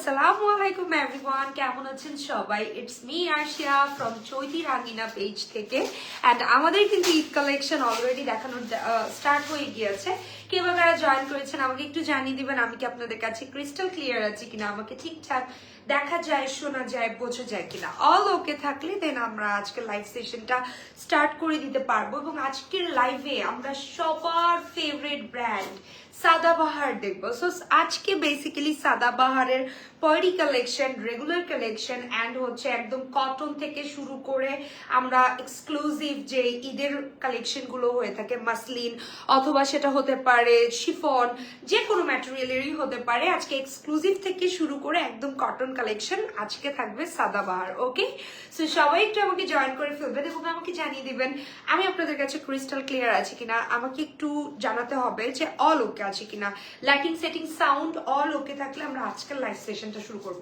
আসসালামু আলাইকুম এভরিওয়ান, কেমন আছেন সবাই? It's me Arshia from Chaiti Rangina page থেকে। অ্যান্ড আমাদের কিন্তু ঈদ কালেকশন অলরেডি দেখানোর স্টার্ট হয়ে গিয়েছে। কেউ কারা জয়েন করেছেন আমাকে একটু জানিয়ে দিবেন। আমি কি আপনাদের কাছে ক্রিস্টাল ক্লিয়ার আছে কিনা, আমাকে ঠিকঠাক দেখা যায়, শোনা যায়, বোঝা যায় কিনা। অল ওকে থাকলে দেন আমরা আজকের লাইভ সেশনটা স্টার্ট করে দিতে পারবো। এবং আজকের লাইভে আমরা সবার ফেভারিট ব্র্যান্ড সাদাবাহার দেখবো। সো আজকে বেসিক্যালি সাদাবাহারের party collection, regular collection and হচ্ছে একদম কটন থেকে শুরু করে আমরা এক্সক্লুসিভ যে ঈদের কালেকশন গুলো হয়ে থাকে, মাসলিন অথবা সেটা হতে পারে শিফন, যে কোনো ম্যাটেরিয়ালেরই হতে পারে। আজকে এক্সক্লুসিভ থেকে শুরু করে একদম কটন কালেকশন আজকে থাকবে সাদাবাহার। ওকে, সো সবাই একটু আমাকে জয়েন করে ফেলবেন এবং আমাকে জানিয়ে দিবেন আমি আপনাদের কাছে ক্রিস্টাল ক্লিয়ার আছে কিনা। আমাকে একটু জানাতে হবে যে অল ওকে আছে কিনা, লাইটিং সেটিং সাউন্ড অল ওকে থাকলে আমরা আজকের লাইভ সেশনটা শুরু করব।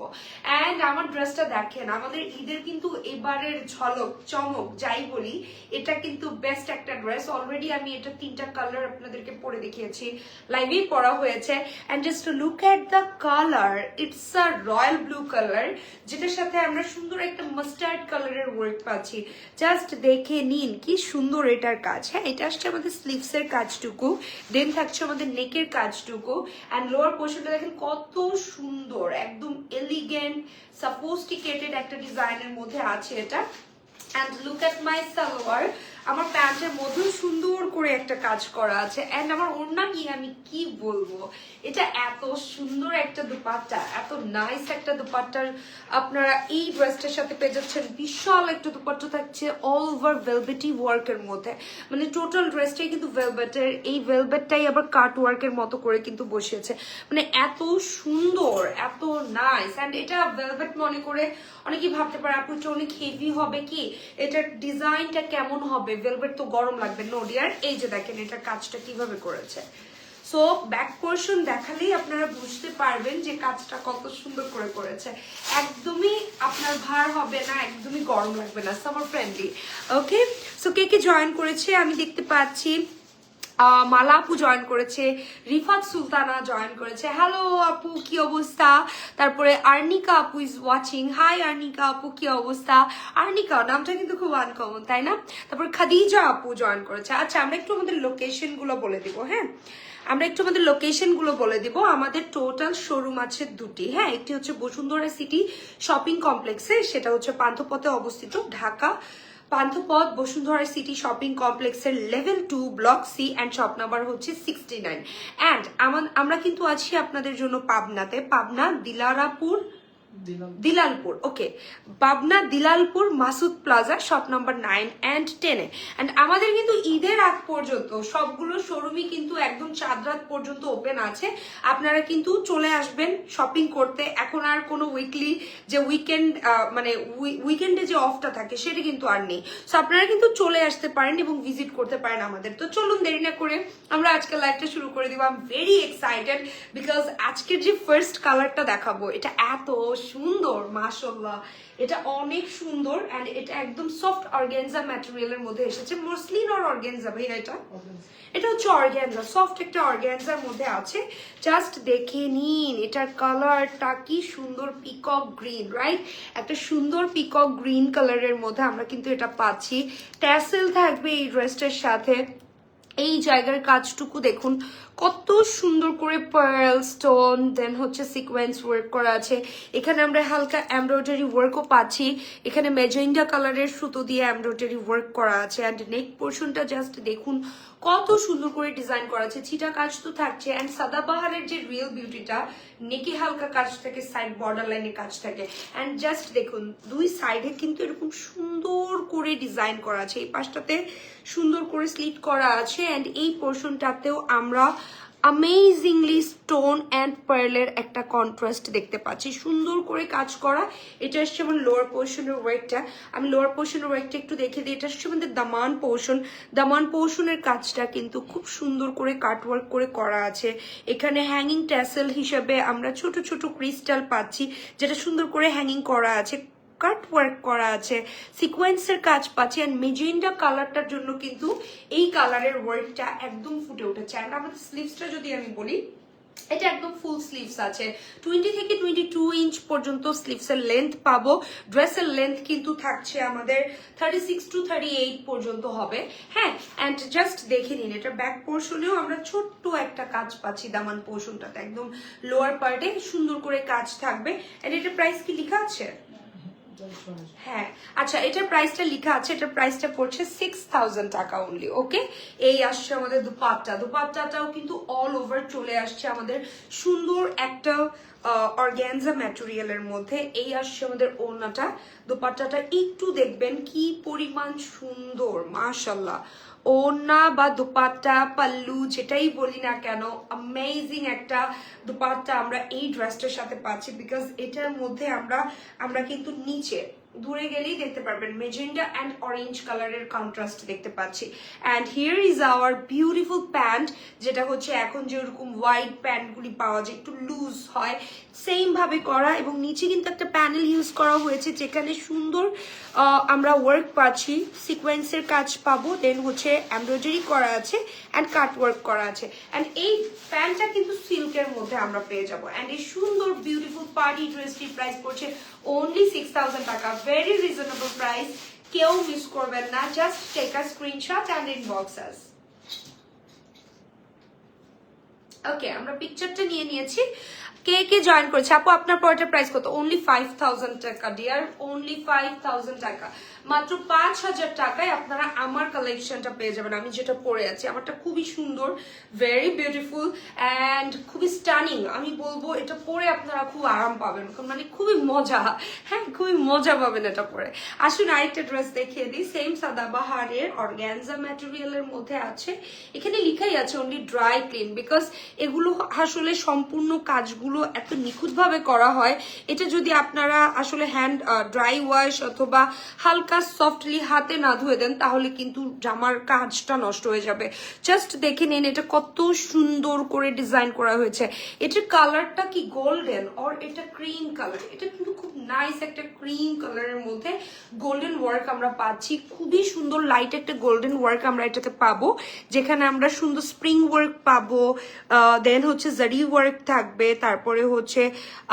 এন্ড আমার ড্রেসটা দেখেন, আমাদের ঈদের কিন্তু এবারের ঝলক চমক যাই বলি, এটা কিন্তু বেস্ট একটা ড্রেস। অলরেডি আমি এটা 3টা কালার আপনাদেরকে পরে দেখিয়েছি, লাইভেই পরা হয়েছে। And just look at the colour, it's a royal blue colour, যেটার সাথে আমরা সুন্দর একটা মাস্টার্ড কালারের ওয়ার্ক পাচ্ছি। জাস্ট দেখে নিন কি সুন্দর এটার কাজ। হ্যাঁ, এটা আসছে আমাদের স্লিভস এর কাজটুকু, দেন থাকছে আমাদের নেকের কাজটুকু, এন্ড লোয়ার পোর্শনটা দেখেন কত সুন্দর, একদম এলিগেন্ট সাফোস্টিকেটেড একটা ডিজাইনের মধ্যে আছে এটা। এন্ড লুক এট মাই সালোয়ার, আমার প্যান্টের মধ্যেও সুন্দর করে একটা কাজ করা আছে। এন্ড আমার ওড়না কি আমি কি বলবো, এটা এত সুন্দর একটা দুপাট্টা, এত নাইস একটা দুপাট্টার আপনারা এই ড্রেসটার সাথে পেয়ে যাচ্ছেন। বিশাল একটা দুপাট্টা থাকছে অল ওভার ভেলভেটি ওয়ার্কের মধ্যে, মানে টোটাল ড্রেসটাই কিন্তু ভেলভেটের। এই ভেলভেটটাই আবার কাট ওয়ার্কের মতো করে কিন্তু বসিয়েছে, মানে এত সুন্দর, এত নাইস। এন্ড এটা ভেলভেট মনে করে অনেকেই ভাবতে পারে আপু এটা অনেক হেভি হবে, কি এটার ডিজাইনটা কেমন হবে, ভেলভেট তো গরম লাগবে। নো ডিয়ার, এই যে দেখেন এটার কাজটা কিভাবে করেছে। সো ব্যাক পোর্শন দেখালেই আপনারা বুঝতে পারবেন যে কাজটা কত সুন্দর করে করেছে। একদমই আপনার ভার হবে না, একদমই গরম লাগবে না, সামার ফ্রেন্ডলি। ওকে, সো কে কে জয়েন করেছে আমি দেখতে পাচ্ছি। মালা আপু জয়েন করেছে, রিফাত সুলতানা জয়েন করেছে, হ্যালো আপু কি অবস্থা। তারপরে আর্নিকা আপু ইজ ওয়াচিং, হাই আর্নিকা আপু কি অবস্থা। আর্নিকা নামটা কিন্তু খুব আনকমন, তাই না? তারপর খাদিজা আপু জয়েন করেছে। আচ্ছা, আমরা একটু আমাদের লোকেশন গুলো বলে দিব। হ্যাঁ, আমরা একটু আমাদের লোকেশন গুলো বলে দিব। আমাদের টোটাল শোরুম আছে 2টি। হ্যাঁ, একটি হচ্ছে বসুন্ধরা সিটি শপিং কমপ্লেক্সে, সেটা হচ্ছে পান্থপথে অবস্থিত, ঢাকা পান্থপথ বসুন্ধরা সিটি শপিং কমপ্লেক্সের level 2 block C and shop number হচ্ছে 69। অ্যান্ড আমরা কিন্তু আছি আপনাদের জন্য পাবনাতে, Pabna Dilalpur. Okay, Pabna Dilalpur Masud plaza shop number 9 and 10 এ। এন্ড আমাদের কিন্তু ঈদের আগ পর্যন্ত সবগুলো শোরুমই কিন্তু একদম চাঁদ রাত পর্যন্ত ওপেন আছে। আপনারা কিন্তু চলে আসবেন শপিং করতে। এখন আর কোনো উইকলি যে উইকেন্ড মানে উইকেন্ডে যে অফটা থাকে সেটা কিন্তু আর নেই। সো আপনারা কিন্তু চলে আসতে পারেন এবং ভিজিট করতে পারেন আমাদের। তো চলুন দেরি না করে আমরা আজকে লাইভটা শুরু করে দিব। I am very excited because আজকের যে ফার্স্ট কালারটা দেখাবো এটা এত সুন্দর, মাশাআল্লাহ এটা অনেক সুন্দর। এন্ড এটা একদম সফট অর্গানজা ম্যাটেরিয়ালের মধ্যে এসেছে। মসলিন আর অর্গানজা ভাইয়া, এটা হচ্ছে অর্গানজা, সফট একটা অর্গানজার মধ্যে আছে। জাস্ট দেখে নিন এটার কালারটা কি সুন্দর, পিকক গ্রিন, রাইট? একটা সুন্দর পিকক গ্রিন কালারের মধ্যে আমরা কিন্তু এটা পাচ্ছি। ট্যাসেল থাকবে এই ড্রেসটার সাথে। এই জায়গার কাজটুকু দেখুন কত সুন্দর করে পার্ল স্টোন, দেন হচ্ছে সিকোয়েন্স ওয়ার্ক করা আছে। এখানে আমরা হালকা এমব্রয়ডারি ওয়ার্কও পাচ্ছি। এখানে ম্যাজেন্ডা কালারের সুতো দিয়ে এমব্রয়ডারি ওয়ার্ক করা আছে। অ্যান্ড নেক পোর্শনটা জাস্ট দেখুন কত সুন্দর করে ডিজাইন করা আছে। ছিটা কাজ তো থাকছে। অ্যান্ড সাদাবাহারের যে রিয়েল বিউটিটা, নেকে হালকা কাজ থাকে, সাইড বর্ডার লাইনে কাজ থাকে। অ্যান্ড জাস্ট দেখুন দুই সাইডে কিন্তু এরকম সুন্দর করে ডিজাইন করা আছে। এই পাশটাতে সুন্দর করে স্লিট করা আছে। অ্যান্ড এই পোর্শনটাতেও আমরা অ্যামেজিংলি স্টোন অ্যান্ড পার্লের একটা কন্ট্রাস্ট দেখতে পাচ্ছি, সুন্দর করে কাজ করা। এটা আসছে আমার লোয়ার পোর্শনের ওয়ার্কটা। আমি লোয়ার পোর্শনের ওয়ার্কটা একটু দেখে দিই। এটা আসছে আমাদের দামান পোর্শন। দামান পোর্শনের কাজটা কিন্তু খুব সুন্দর করে কাটওয়ার্ক করে করা আছে। এখানে হ্যাঙ্গিং ট্যাসেল হিসেবে আমরা ছোট ছোট ক্রিস্টাল পাচ্ছি, যেটা সুন্দর করে হ্যাঙ্গিং করা আছে, কাট ওয়ার্ক করা আছে, সিকোয়েন্সের কাজ পাচ্ছি। আর মেজেন্ডা কালারটার জন্য কিন্তু এই কালারের ওয়ার্কটা একদম ফুটে উঠেছে। আর আমাদের স্লিভসটা যদি আমি বলি, এটা একদম ফুল স্লিভস আছে, 20 থেকে 22 ইঞ্চ পর্যন্ত স্লিভসের লেন্থ পাবো। ড্রেসের লেন্থ কিন্তু থাকছে আমাদের 36 to 38 পর্যন্ত হবে। হ্যাঁ, অ্যান্ড জাস্ট দেখে নিন, এটা ব্যাক পোর্শনেও আমরা ছোট্ট একটা কাজ পাচ্ছি, দামান পোর্শনটাতে একদম লোয়ার পার্টে সুন্দর করে কাজ থাকবে। এন্ড এটার প্রাইস কি লেখা আছে? হ্যাঁ, আচ্ছা, এটার প্রাইসটা লেখা আছে, এটার প্রাইসটা পড়ছে 6000 টাকা অনলি। ওকে, এই আসছে আমাদের দুপাট্টাটাও কিন্তু অল ওভার চলে আসছে আমাদের সুন্দর একটা অর্গানজা ম্যাটেরিয়ালের মধ্যে। এই আসছে আমাদের ওড়নাটা, দুপাট্টাটা একটু দেখবেন কি পরিমাণ সুন্দর, মাশাআল্লাহ। ওড়না বা দুপাট্টা পাল্লু যেটাই বলি না কেন, অ্যামেজিং একটা দুপাট্টা আমরা এই ড্রেসটার সাথে পাচ্ছি। বিকজ এটার মধ্যে আমরা কিন্তু নিচে দূরে গেলেই দেখতে পারবেন মেজেন্ডা অ্যান্ড অরেঞ্জ কালারের কন্ট্রাস্ট দেখতে পাচ্ছি। And here is our beautiful pant, যেটা হচ্ছে এখন যেরকম হোয়াইট প্যান্টগুলি পাওয়া যায় একটু লুজ হয়, সেম ভাবে করা, এবং নিচে কিন্তু একটা প্যানেল ইউজ করা হয়েছে যেখানে সুন্দর আমরা ওয়ার্ক পাচ্ছি, সিকোয়েন্সের কাজ পাবো, দেন হচ্ছে এমব্রয়ডারি করা আছে অ্যান্ড কাট ওয়ার্ক করা আছে। অ্যান্ড এই প্যান্টটা কিন্তু সিল্কের মধ্যে আমরা পেয়ে যাবো। অ্যান্ড এই সুন্দর বিউটিফুল পার্টি ড্রেসটির প্রাইস পড়ছে only 6000 টাকা, ভেরি রিজনেবল প্রাইস, কেউ মিস করবেন না। Just take a screenshot and inbox us. Okay, আমরা পিকচারটা নিয়ে নিয়েছি। কে কে জয়েন করেছে? আপু আপনার পরের প্রাইস কত? অনলি 5000 টাকা ডিয়ার, অনলি 5000 টাকা, মাত্র 5000 টাকায় আপনারা আমার কালেকশনটা পেয়ে যাবেন। আমি যেটা পরে আছি আমারটা খুবই সুন্দর, ভেরি বিউটিফুল অ্যান্ড খুবই স্টানিং। আমি বলবো এটা পরে আপনারা খুব আরাম পাবেন, মানে খুবই মজা, হ্যাঁ খুবই মজা পাবেন এটা পরে। আসুন আরেকটা ড্রেস দেখিয়ে দিই, সেম সাদাবাহারের অর্গানজা ম্যাটেরিয়ালের মধ্যে আছে। এখানে লেখাই আছে অনলি ড্রাই ক্লিন, বিকজ এগুলো আসলে সম্পূর্ণ কাজগুলো এত নিখুঁতভাবে করা হয়। এটা যদি আপনারা আসলে হ্যান্ড ড্রাই ওয়াশ অথবা হালকা সফটলি হাতে না ধুয়ে দেন তাহলে কিন্তু জামার কাজটা নষ্ট হয়ে যাবে। জাস্ট দেখে নিন এটা কত সুন্দর করে ডিজাইন করা হয়েছে। এটার কালারটা কি গোল্ডেন অর এটা ক্রিম কালার, এটা কিন্তু খুব নাইস একটা ক্রিম কালারের মধ্যে গোল্ডেন ওয়ার্ক আমরা পাচ্ছি, খুবই সুন্দর লাইট একটা গোল্ডেন ওয়ার্ক আমরা এটাতে পাবো, যেখানে আমরা সুন্দর স্প্রিং ওয়ার্ক পাবো, দেন হচ্ছে জারি ওয়ার্ক থাকবে, তারপরে হচ্ছে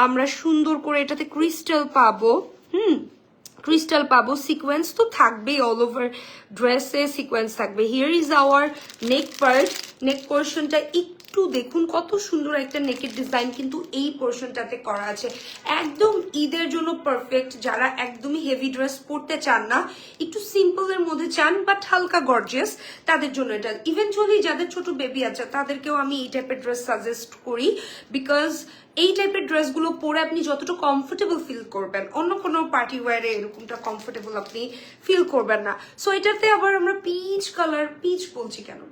আমরা সুন্দর করে এটাতে ক্রিস্টাল পাবো, ক্রিস্টাল পাবো, সিকোয়েন্স তো থাকবেই, অল ওভার ড্রেসে সিকোয়েন্স থাকবে। Here is our neck part, neck পোর্শনটা একটু দেখুন কত সুন্দর একটা নেকের ডিজাইন কিন্তু এই পোর্শনটাতে করা আছে, একদম ঈদের জন্য পারফেক্ট। যারা একদমই হেভি ড্রেস পরতে চান না, একটু সিম্পলের মধ্যে চান বাট হালকা গর্জিয়াস, তাদের জন্য এটা। ইভেনচুয়ালি যাদের ছোট বেবি আছে তাদেরকেও আমি এই টাইপের ড্রেস সাজেস্ট করি, বিকজ এই টাইপের ড্রেসগুলো পরে আপনি যতটা কমফোর্টেবল ফিল করবেন, অন্য কোনো পার্টি ওয়ারে এরকমটা কমফোর্টেবল আপনি ফিল করবেন না। সো এটাতে আবার আমরা পিচ কালার, পিচ বলছি কেন,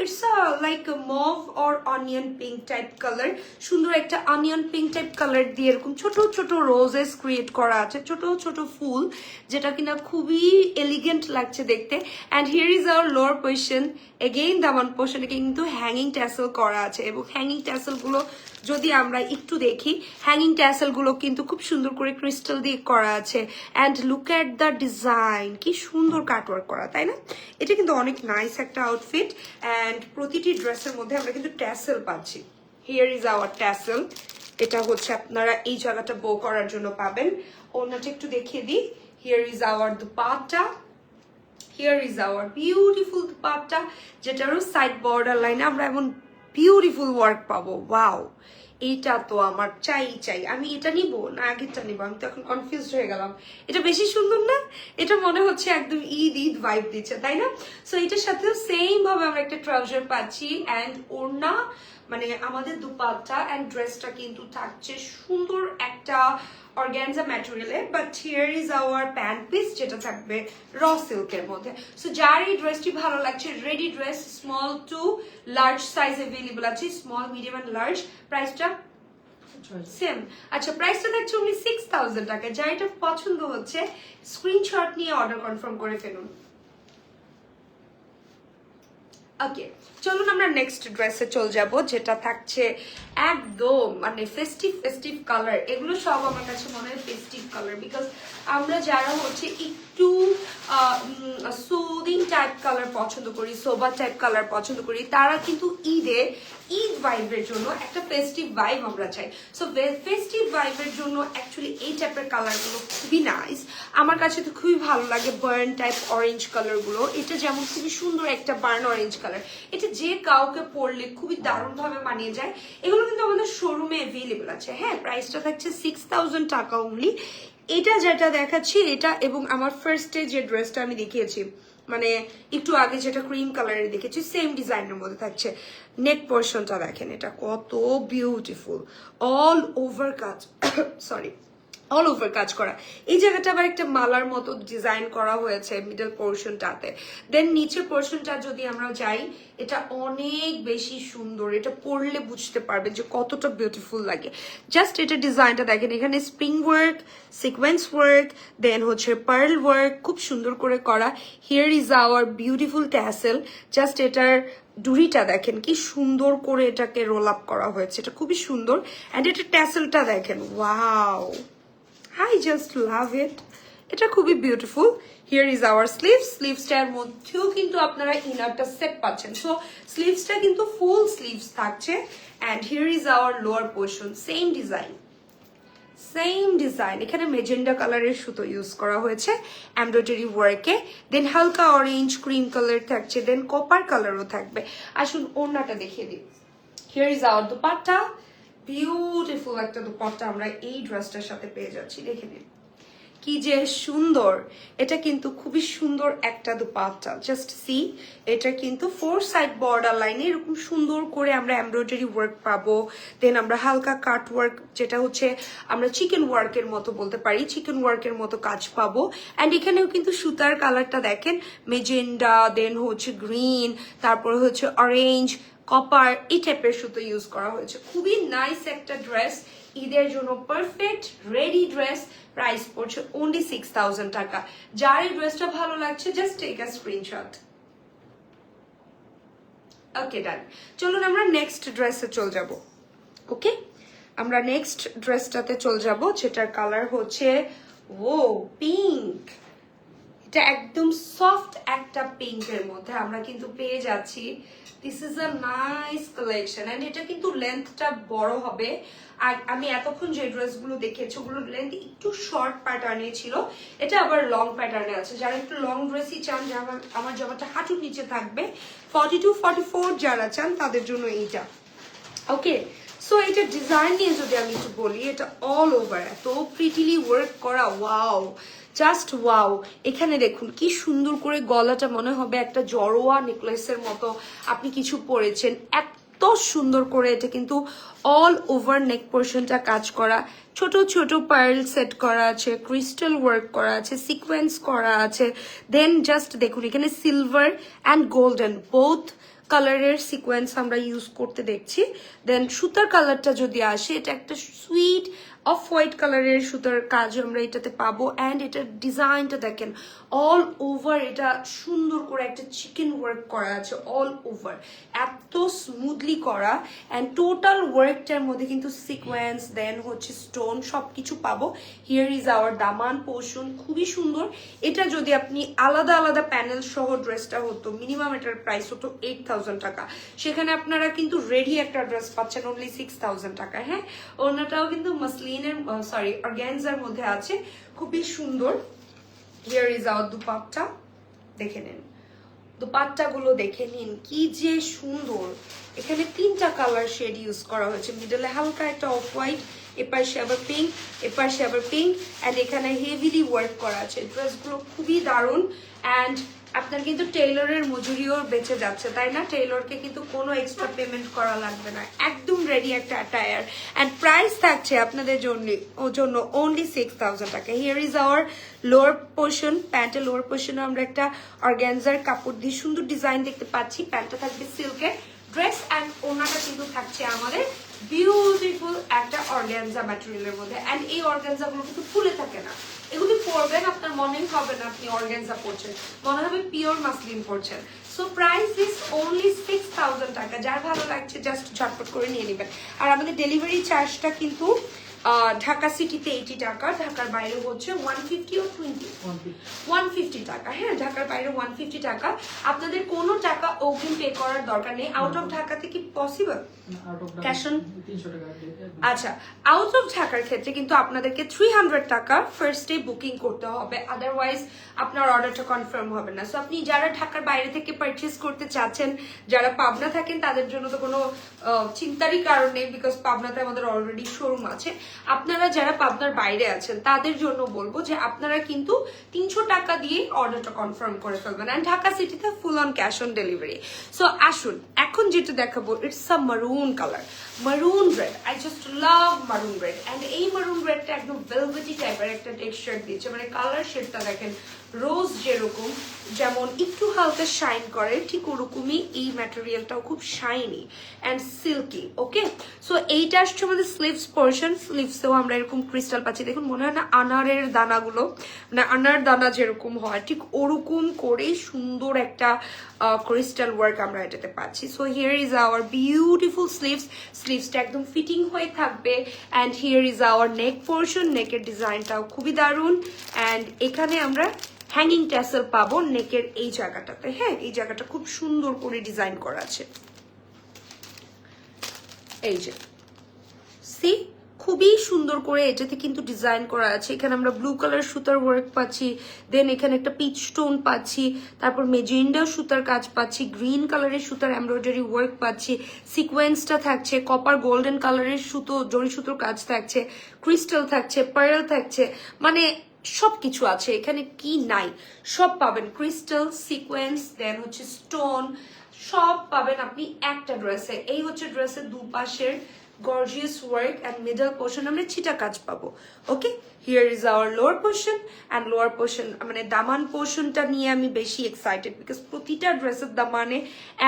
it's like mauve or onion pink type colour, সুন্দর একটা অনিয়ন পিঙ্ক টাইপ কালার দিয়ে এরকম ছোট ছোট রোজেস ক্রিয়েট করা আছে, ছোট ছোট ফুল, যেটা কিনা খুবই এলিগেন্ট লাগছে দেখতে। And here is our lower portion, again দামান পোর্শনে কিন্তু হ্যাঙ্গিং ট্যাসেল করা আছে, এবং হ্যাঙ্গিং ট্যাসেল গুলো যদি আমরা একটু দেখি, হ্যাঙ্গিং ট্যাসেল গুলো কিন্তু খুব সুন্দর করে ক্রিস্টাল দিয়ে করা আছে। And look at the design, কি সুন্দর কাটওয়ার্ক করা, তাই না? এটা কিন্তু অনেক নাইস একটা আউটফিট। অ্যান্ড প্রতিটি ড্রেসের মধ্যে আমরা কিন্তু ট্যাসেল পাচ্ছি। হিয়ার ইজ আওয়ার ট্যাসেল, এটা হচ্ছে আপনারা এই জায়গাটা বো করার জন্য পাবেন। ওনাটা একটু দেখিয়ে দিই, here is our dupatta, here is our beautiful dupatta, যেটারও সাইড বর্ডার লাইনে আমরা এমন বিউটিফুল ওয়ার্ক পাবো। ওয়াও, এইটা তো আমার চাই। আমি এটা নিব না আগেরটা নিব, আমি তো এখন কনফিউজ হয়ে গেলাম। এটা বেশি সুন্দর না? এটা মনে হচ্ছে একদম ঈদ ভাইব দিচ্ছে, তাই না? সো এটার সাথেও সেম ভাবে আমরা একটা ট্রাউজার পাচ্ছি অ্যান্ড ওড়না, মানে আমাদের দুপাট্টা অ্যান্ড ড্রেসটা কিন্তু থাকছে সুন্দর একটা অর্গানজা ম্যাটেরিয়ালে, but here is our pant piece, যেটা থাকবে র সিল্কের মধ্যে। সো যার এই ড্রেসটি ভালো লাগছে, ready dress small to large size available আছে, স্মল মিডিয়াম অ্যান্ড লার্জ। প্রাইসটা সেম, আচ্ছা প্রাইসটা থাকছে only 6000 টাকা। যার এটা পছন্দ হচ্ছে স্ক্রিনশট নিয়ে অর্ডার কনফার্ম করে ফেলুন। ওকে, চলুন আমরা নেক্সট ড্রেসে চলে যাব, যেটা থাকছে একদম মানে ফেস্টিভ কালার। এগুলো সব আমার কাছে মনে হয় ফেস্টিভ কালার, বিকজ আমরা যারা হচ্ছে একটু সুদিং টাইপ কালার পছন্দ করি, সোবার টাইপ কালার পছন্দ করি, তারা কিন্তু ঈদ ভাইবের জন্য একটা ফেস্টিভ ভাইব আমরা চাই। সো ফেস্টিভ ভাইবের জন্য অ্যাকচুয়ালি এই টাইপের কালারগুলো খুবই নাইস। আমার কাছে তো খুবই ভালো লাগে বার্ন টাইপ অরেঞ্জ কালারগুলো। এটা যেমন খুবই সুন্দর একটা বার্ন অরেঞ্জ কালার, এটা যে কাউকে পরলে খুবই দারুণভাবে মানিয়ে যায়। এগুলো কিন্তু আমাদের শোরুমে অ্যাভেলেবল আছে। হ্যাঁ, প্রাইসটা থাকছে 6000 টাকা অনলি। এটা যেটা দেখাচ্ছি এটা, এবং আমার ফার্স্টে যে ড্রেসটা আমি দেখিয়েছি মানে একটু আগে যেটা ক্রিম কালারের দেখেছি, সেম ডিজাইনের মধ্যে থাকছে। নেক পোর্শনটা দেখেন, এটা কত বিউটিফুল, অল ওভার কাজ সরি অল ওভার কাজ করা। এই জায়গাটা আবার একটা মালার মতো ডিজাইন করা হয়েছে মিডল পোর্শনটাতে। দেন নিচের পোর্শনটা যদি আমরা যাই, এটা অনেক বেশি সুন্দর, এটা পরলে বুঝতে পারবে যে কতটা বিউটিফুল লাগে। জাস্ট এটা ডিজাইনটা দেখেন, এখানে স্প্রিং ওয়ার্ক, সিকোয়েন্স ওয়ার্ক, দেন হচ্ছে পার্ল ওয়ার্ক, খুব সুন্দর করে করা। Here is our beautiful tassel. Just এটার ডুরিটা দেখেন কি সুন্দর করে এটাকে রোল আপ করা হয়েছে, এটা খুবই সুন্দর। অ্যান্ড এটার ট্যাসেলটা দেখেন, wow, I just love it. এটা খুবই beautiful. Here is our sleeves. স্লিভসটার মধ্যেও কিন্তু আপনারা ইনারটা সেট পাচ্ছেন। সো স্লিভসটা কিন্তু ফুল স্লিভস থাকছে। And here is our lower portion, same design. এখানে মেজেন্ডা কালারের সুতো ইউজ করা হয়েছে এমব্রয়ডারি ওয়ার্কে। দেন হালকা অরেঞ্জ ক্রিম কালার থাকছে, দেন কপার কালারও থাকবে। আসুন ওড়নাটা দেখিয়ে দিই। Here is our dupatta. Beautiful একটা দুপাট্টা আমরা এই ড্রেসটার সাথে পেয়ে যাচ্ছি, দেখে নিন কি যে সুন্দর। এটা কিন্তু খুবই সুন্দর একটা দুপাট্টা। জাস্ট সি, এটা কিন্তু 4 সাইড বর্ডার লাইনে এরকম সুন্দর করে আমরা এমব্রয়ডারি ওয়ার্ক পাবো। দেন আমরা হালকা কাট ওয়ার্ক, যেটা হচ্ছে আমরা চিকেন ওয়ার্কের মতো বলতে পারি, চিকেন ওয়ার্কের মতো কাজ পাবো। অ্যান্ড এখানেও কিন্তু সুতার কালারটা দেখেন, মেজেন্ডা, দেন হচ্ছে গ্রিন, তারপর হচ্ছে অরেঞ্জ, কপার, এই টাইপের সুতো ইউজ করা হয়েছে। খুবই নাইস একটা ড্রেস, ঈদের জন্য পারফেক্ট রেডি ড্রেস। প্রাইস পড়ছে অনলি 6000 টাকা। যার এই ড্রেসটা ভালো লাগছে জাস্ট টেক আ স্ক্রিনশট। ওকে, ডান। চলুন আমরা নেক্সট ড্রেসে চলে যাব। ওকে, আমরা নেক্সট ড্রেসটাতে চলে যাব, যেটার কালার হচ্ছে ও পিঙ্ক। এটা একদম সফট একটা পিঙ্কের মধ্যে আমরা কিন্তু পেয়ে যাচ্ছি। This is a nice collection. And এটা কিন্তু লেন্থটা বড় হবে। আর আমি এতক্ষণ যে ড্রেসগুলো দেখেছি ওগুলোর লেন্থ একটু শর্ট প্যাটার্নে ছিল, এটা আবার লং প্যাটার্নে আছে। যারা একটু লং ড্রেসই চান, আমার জামাটা হাঁটুর নিচে থাকবে, 42-44 যারা চান তাদের জন্য এইটা। ওকে, সো এটা ডিজাইন নিয়ে যদি আমি একটু বলি, এটা অল ওভার এত প্রিটিলি ওয়ার্ক করা, ওয়াও, জাস্ট ওয়াও। এখানে দেখুন কি সুন্দর করে গলাটা মনে হবে একটা জড়োয়া নেকলেসের মতো আপনি কিছু পরেছেন, এত সুন্দর করে। এটা কিন্তু অল ওভার নেক পোর্শনটা কাজ করা, ছোট ছোট পার্ল সেট করা আছে, ক্রিস্টাল ওয়ার্ক করা আছে, সিকোয়েন্স করা আছে। দেন জাস্ট দেখুন এখানে সিলভার অ্যান্ড গোল্ডেন বোথ কালারের সিকোয়েন্স আমরা ইউজ করতে দেখছি। দেন সুতার কালারটা যদি আসে, এটা একটা সুইট অফ হোয়াইট কালারের সুতার কাজ আমরা এটাতে পাবো। অ্যান্ড এটার ডিজাইনটা দেখেন, অল ওভার এটা সুন্দর করে একটা চিকেন ওয়ার্ক করা আছে, অল ওভার এত স্মুথলি করা। অ্যান্ড টোটাল ওয়ার্কটার মধ্যে কিন্তু সিকোয়েন্স, দেন হচ্ছে স্টোন, সবকিছু পাবো। Here is hour Daman portion, খুবই সুন্দর। এটা যদি আপনি আলাদা আলাদা প্যানেল সহ ড্রেসটা হতো, মিনিমাম এটার প্রাইস হতো 8000 টাকা। সেখানে আপনারা কিন্তু রেডি একটা ড্রেস পাচ্ছেন অনলি 6000 টাকা। হ্যাঁ, ওনাটাও কিন্তু মাসলিনের অর্গানজার মধ্যে আছে, খুবই সুন্দর। হিয়ার ইজ আওয়ার দুপাট্টা, দেখে নিন দুপাট্টাগুলো, দেখে নিন কি যে সুন্দর। এখানে 3টা কালার শেড ইউজ করা হয়েছে, মিডলে হালকা একটা অফ হোয়াইট, এপাশে আবার পিঙ্ক, এপাশে আবার পিঙ্ক। অ্যান্ড এখানে হেভিলি ওয়ার্ক করা আছে। ড্রেসগুলো খুবই দারুণ। অ্যান্ড আপনার কিন্তু টেইলরের মজুরিও বেঁচে যাচ্ছে, তাই না? টেইলরকে কিন্তু কোনো এক্সট্রা পেমেন্ট করা লাগবে না, একদম রেডি একটা অ্যাটায়ার। অ্যান্ড প্রাইস থাকছে আপনাদের জন্য অনলি 6000 টাকা। Here is our lower portion. প্যান্টের লোয়ার পোর্শনে আমরা একটা অর্গানজার কাপড় দিয়ে সুন্দর ডিজাইন দেখতে পাচ্ছি। প্যান্টটা থাকবে সিল্কের ড্রেস, অ্যান্ড ওনাটা কিন্তু থাকছে আমাদের বিউটিফুল একটা অর্গানজা ম্যাটেরিয়ালের মধ্যে। অ্যান্ড এই অর্গানজা গুলো কিন্তু ফুলে থাকে না, এগুলি পরবেন আপনার মনেই হবে না আপনি অর্গানজা পরছেন, মনে হবে পিওর মাসলিন পরছেন। সো প্রাইস ইজ অনলি 6000 টাকা। যার ভালো লাগছে জাস্ট ঝটপট করে নিয়ে নেবেন। আর আমাদের ডেলিভারি চার্জটা কিন্তু ঢাকা সিটিতে 80 টাকা, ঢাকার বাইরে হচ্ছে 150 ও 150 টাকা। হ্যাঁ, ঢাকার বাইরে 150 টাকা। আপনাদের কোনো টাকা অগ্রিম পে করার দরকার নেই। আউট অফ ঢাকাতে কি পসিবল ক্যাশ অন? আচ্ছা, আউট অফ ঢাকার ক্ষেত্রে কিন্তু আপনাদেরকে 300 টাকা ফার্স্ট ডে বুকিং করতে হবে, আদারওয়াইজ আপনার অর্ডারটা কনফার্ম হবে না। সো আপনি যারা ঢাকার বাইরে থেকে পারচেস করতে চাচ্ছেন, যারা পাবনা থাকেন, তাদের জন্য তো কোনো চিন্তারই কারণ নেই, বিকজ পাবনাতে আমাদের অলরেডি শোরুম আছে। আপনারা যারা পাবনার বাইরে আছেন তাদের জন্য বলবো যে আপনারা কিন্তু 300 টাকা দিয়ে অর্ডারটা কনফার্ম করে ফেলবেন। অ্যান্ড ঢাকা সিটিতে full on cash on delivery. So আসুন এখন যেটা দেখাবো, ইটস আ মারুন কালার, মারুন রেড। আই জাস্ট লাভ মারুন রেড। অ্যান্ড এই মারুন রেডটা একদম ভেলভেটি টাইপের একটা টেক্সচার দিয়েছে, মানে কালার শেডটা দেখেন রোজ যেরকম যেমন একটু হালকা শাইন করে, ঠিক ওরকমই এই ম্যাটেরিয়ালটাও খুব shiny and silky. Okay, so এইটা আসছে আমাদের স্লিভস পোর্শন। স্লিভসেও আমরা এরকম ক্রিস্টাল পাচ্ছি, দেখুন মনে হয় না আনারের দানাগুলো, মানে আনার দানা যেরকম হয় ঠিক ওরকম করে সুন্দর একটা ক্রিস্টাল ওয়ার্ক আমরা এটাতে পাচ্ছি। So here is our beautiful sleeves. স্লিভসটা একদম ফিটিং হয়ে থাকবে। And here is our neck portion. নেকের ডিজাইনটাও খুবই দারুণ। অ্যান্ড এখানে আমরা হ্যাঙ্গিং ট্যাসেল পাবো নেকের এই জায়গাটাতে। হ্যাঁ, এই জায়গাটা খুব সুন্দর করে ডিজাইন করা আছে। এই যে সি, খুবই সুন্দর করে এটাতে কিন্তু ডিজাইন করা আছে। এখানে আমরা ব্লু কালার সুতার ওয়ার্ক পাচ্ছি, দেন এখানে একটা পিচ স্টোন পাচ্ছি, তারপর মেজেন্ডা সুতার কাজ পাচ্ছি, গ্রিন কালারের সুতার এমব্রয়ডারি ওয়ার্ক পাচ্ছি, সিকোয়েন্সটা থাকছে, কপার গোল্ডেন কালারের সুতো জরি সুতোর কাজ থাকছে, ক্রিস্টাল থাকছে, পার্ল থাকছে, মানে সবকিছু আছে এখানে, কি নাই সব পাবেন। ক্রিস্টাল, সিকোয়েন্স, দেন হচ্ছে স্টোন, সব পাবেন আপনি একটা ড্রেসে। এই হচ্ছে ড্রেসের দুপাশের gorgeous work and middle portion আমরা ছিটা কাজ পাবো। Okay, here is our lower portion. And lower portion মানে দামান পোর্শনটা নিয়ে আমি বেশি এক্সাইটেড, বিকজ প্রতিটা ড্রেসের দামানে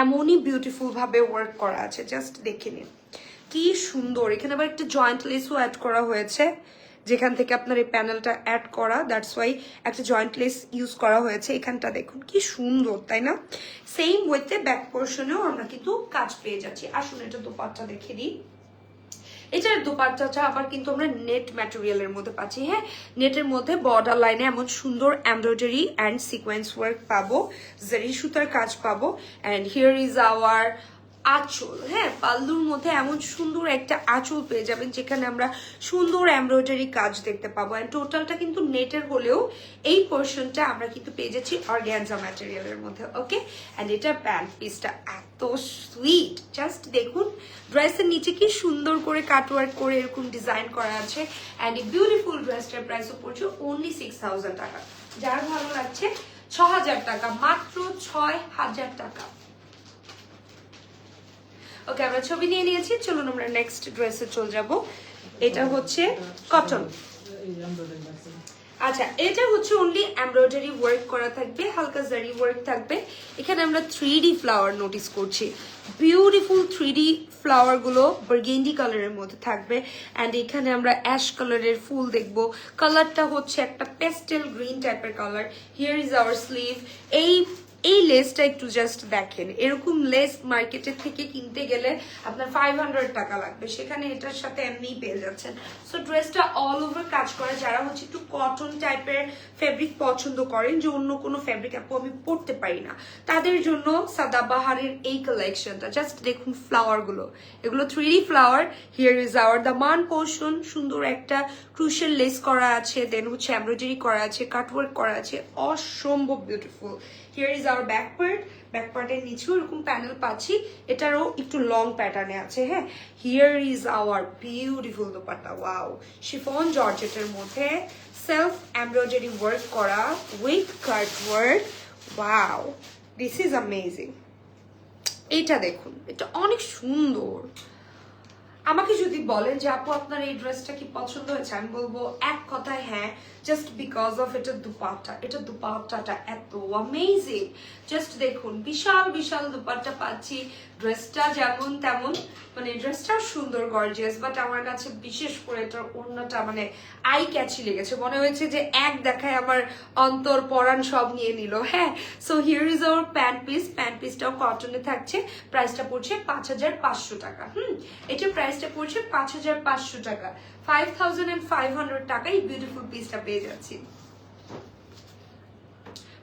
এমনই বিউটিফুল ভাবে ওয়ার্ক করা আছে, জাস্ট দেখে নিন কি সুন্দর। এখানে আবার একটা জয়েন্ট লেসও অ্যাড করা হয়েছে, যেখান থেকে আপনার এই প্যানেলটা অ্যাড করা, দ্যাটস ওয়াই একটা জয়েন্ট লেস ইউজ করা হয়েছে। এখানটা দেখুন কি সুন্দর, তাই না? সেম ওয়েতে ব্যাক পোর্শনেও আমরা কিন্তু কাজ পেয়ে যাচ্ছি। আসুন এটা দোপাট্টা দেখে দিই। এটার দোপাট্টাটা আবার কিন্তু আমরা নেট ম্যাটেরিয়ালের মধ্যে পাচ্ছি। হ্যাঁ, নেটের মধ্যে বর্ডার লাইনে এমন সুন্দর এমব্রয়ডারি অ্যান্ড সিকোয়েন্স ওয়ার্ক পাবো, জারি সুতার কাজ পাবো। অ্যান্ড হিয়ার ইজ আওয়ার আঁচল। হ্যাঁ, পাল্লুর মধ্যে এমন সুন্দর একটা আঁচল পেয়ে যাবেন, যেখানে আমরা সুন্দর এমব্রয়ডারি কাজ দেখতে পাবো। অ্যান্ড টোটালটা কিন্তু নেটের হলেও এই পোর্শনটা আমরা কিন্তু পেয়ে যাচ্ছি অর্গানজা ম্যাটেরিয়ালের মধ্যে। ওকে, অ্যান্ড এটা প্যান্ট পিসটা এত সুইট, জাস্ট দেখুন ড্রেসের নিচে কি সুন্দর করে কাটওয়ার্ক করে এরকম ডিজাইন করা আছে। অ্যান্ড এই বিউটিফুল ড্রেসটার প্রাইসও পড়ছে অনলি 6000 টাকা। যার ভালো লাগছে 6000 টাকা, মাত্র 6000 টাকা। ওকে, আমরা ছবি নিয়ে নিয়েছি, চলুন আমরা নেক্সট ড্রেসে চলে যাব। এটা হচ্ছে কটন। আচ্ছা, এটা হচ্ছে অনলি এমব্রয়ডারি ওয়ার্ক করা থাকবে, হালকা জারি ওয়ার্ক থাকবে। এখানে আমরা 3D ফ্লাওয়ার নোটিস করছি, বিউটিফুল 3D ফ্লাওয়ার গুলো বার্গেন্ডি কালারের মধ্যে থাকবে। অ্যান্ড এখানে আমরা অ্যাশ কালারের ফুল দেখবো, কালারটা হচ্ছে একটা পেস্টেল গ্রিন টাইপের colour. Here is hour sleeve. এই লেসটা একটু জাস্ট দেখেন, এরকম লেস মার্কেটের থেকে কিনতে গেলে আপনার 500 টাকা লাগবে, সেখানে এটার সাথে এমনিই পেয়ে যাচ্ছেন। সো ড্রেসটা অল ওভার কাজ করে। যারা হচ্ছে একটু কটন টাইপের ফেব্রিক পছন্দ করেন, যে অন্য কোনো ফেব্রিক আপু আমি পরতে পারি না, তাদের জন্য সাদাবাহারের এই কালেকশনটা। জাস্ট দেখুন ফ্লাওয়ার গুলো, এগুলো 3D flower. Here is hour Daman portion, সুন্দর একটা ক্রুশিয়াল লেস করা আছে, দেন হচ্ছে এমব্রয়ডারি করা আছে, কাটওয়ার্ক করা আছে, অসম্ভব beautiful. Here is hour back part. Back পার্টের নিচেও এরকম প্যানেল পাচ্ছি, এটারও একটু লং প্যাটার্নে আছে। হ্যাঁ, here is our beautiful dupatta. Wow, chiffon জর্জেটের মধ্যে সেলফ এমব্রয়ডারি ওয়ার্ক করা with cut work. Wow, this is amazing. এটা দেখুন, এটা অনেক সুন্দর। আমাকে যদি বলেন যে আপু আপনার এই ড্রেসটা কি পছন্দ হয়েছে, আমি বলবো এক কথায় হ্যাঁ, জাস্ট বিকজ অফ এটা দুপাট্টা। এটা দুপাট্টাটা এত অ্যামেজিং, জাস্ট দেখুন বিশাল বিশাল দুপাট্টা পাচ্ছি। ড্রেসটা যেমন তেমন, মানে ড্রেসটা সুন্দর গর্জিয়াস, বাট আমার কাছে বিশেষ করে এটার ওড়নাটা মানে আই ক্যাচি লেগেছে, মনে হয়েছে যে এক দেখায় আমার অন্তর পরাণ সব নিয়ে নিল। হ্যাঁ, so here is our pant পিসটাও কটনে থাকছে, প্রাইসটা পড়ছে 5500 টাকা। এটার প্রাইসটা পড়ছে 5500 টাকা, 5500 টাকায় বিউটিফুল পিসটা পেয়ে যাচ্ছি।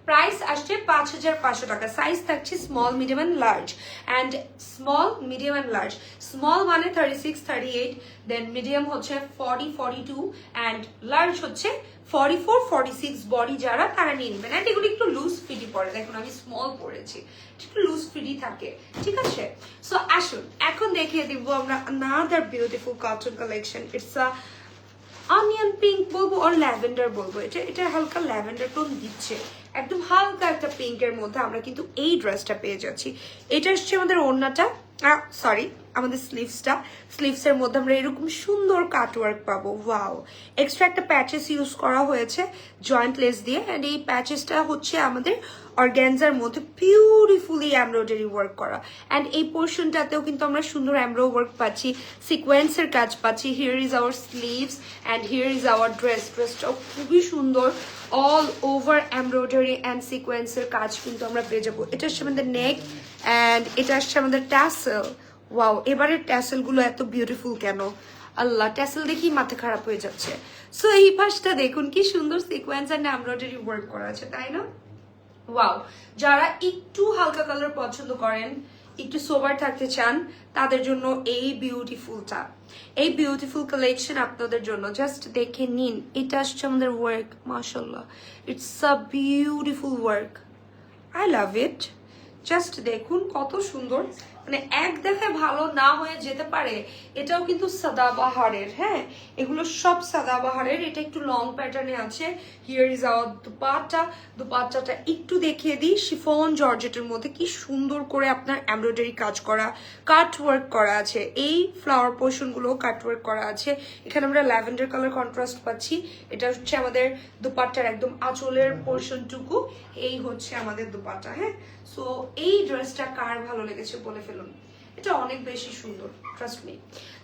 প্রাইস আসছে 5500 টাকা। সাইজ থাকছে small, medium and large, and small, medium and large. Small মানে 36, 38, দেন মিডিয়াম হচ্ছে 40, 42, অ্যান্ড লার্জ হচ্ছে 44, 46 বডি যারা তারা নিয়ে নেবেন। অ্যান্ড এগুলো একটু লুজ ফিটি পরে, দেখুন আমি স্মল পরেছি, একটু লুজ ফিটি থাকে, ঠিক আছে। সো আসুন এখন দেখিয়ে দিব আমরা another beautiful cotton collection. It's a onion pink বলবো আর ল্যাভেন্ডার বলবো, এটা হালকা ল্যাভেন্ডার টোন দিচ্ছে, একদম হালকা একটা পিঙ্কের মধ্যে আমরা কিন্তু এই ড্রেসটা পেয়ে যাচ্ছি। এটা হচ্ছে আমাদের ওড়নাটা, সরি আমাদের স্লিভসের মধ্যে আমরা এরকম সুন্দর কাটওয়ার্ক পাবো। ওয়াও, এক্সট্রা একটা প্যাচেস ইউজ করা হয়েছে জয়েন্ট লেস দিয়ে, অ্যান্ড এই প্যাচেসটা হচ্ছে আমাদের অর্গ্যানজার মধ্যে বিউটিফুলি এমব্রয়ডারি ওয়ার্ক করা, অ্যান্ড এই পোর্শনটাতেও কিন্তু আমরা সুন্দর এমব্রো ওয়ার্ক পাচ্ছি, সিকোয়েন্সের কাজ পাচ্ছি। Here is our sleeves and here is our ড্রেসটাও খুবই সুন্দর, অল ওভার এমব্রয়ডারি অ্যান্ড সিকোয়েন্সের কাজ কিন্তু আমরা পেয়ে যাবো। এটা হচ্ছে আমাদের নেক, অ্যান্ড এটা আসছে আমাদের ট্যাসেল। ওয়াও, এবারের ট্যাসেল গুলো এত বিউটিফুল কেন, আল্লাহ, ট্যাসেল দেখি মাথা খারাপ হয়ে যাচ্ছে। সো এই পাশটা দেখুন কি সুন্দর সিকোয়েন্স অ্যান্ড এমব্রয়ডারি ওয়ার্ক করা আছে, তাই না? ওয়াও, যারা একটু হালকা কালার পছন্দ করেন, একটু সোবার থাকতে চান, তাদের জন্য এই বিউটিফুল কালেকশন আপনাদের জন্য। জাস্ট দেখে নিন, এটা আসছে আমাদের ওয়ার্ক, মাশাআল্লাহ, it's a beautiful work, I love it. Just দেখুন কত সুন্দর, মানে এক দেখায় ভালো না হয়ে যেতে পারে। এটাও কিন্তু সাদাবাহারের, হ্যাঁ এগুলো সব সাদাবাহারের। এটা একটু লং প্যাটার্নে আছে। হিয়ার ইজ আওয়ার দুপাট্টাটা একটু দেখিয়ে দিই, শিফন জর্জেটের মধ্যে কি সুন্দর করে আপনার এমব্রয়ডারি কাজ করা, কাট ওয়ার্ক করা আছে, এই ফ্লাওয়ার পোর্শন গুলো কাট ওয়ার্ক করা আছে। এখানে আমরা ল্যাভেন্ডার কালার কন্ট্রাস্ট পাচ্ছি। এটা হচ্ছে আমাদের দুপাট্টার একদম আঁচলের পোর্শনটুকু, এই হচ্ছে আমাদের দুপাট্টা। হ্যাঁ, সো এই ড্রেসটা কার ভালো লেগেছে বলে ফেলুন, এটা অনেক বেশি সুন্দর, ট্রাস্ট মি।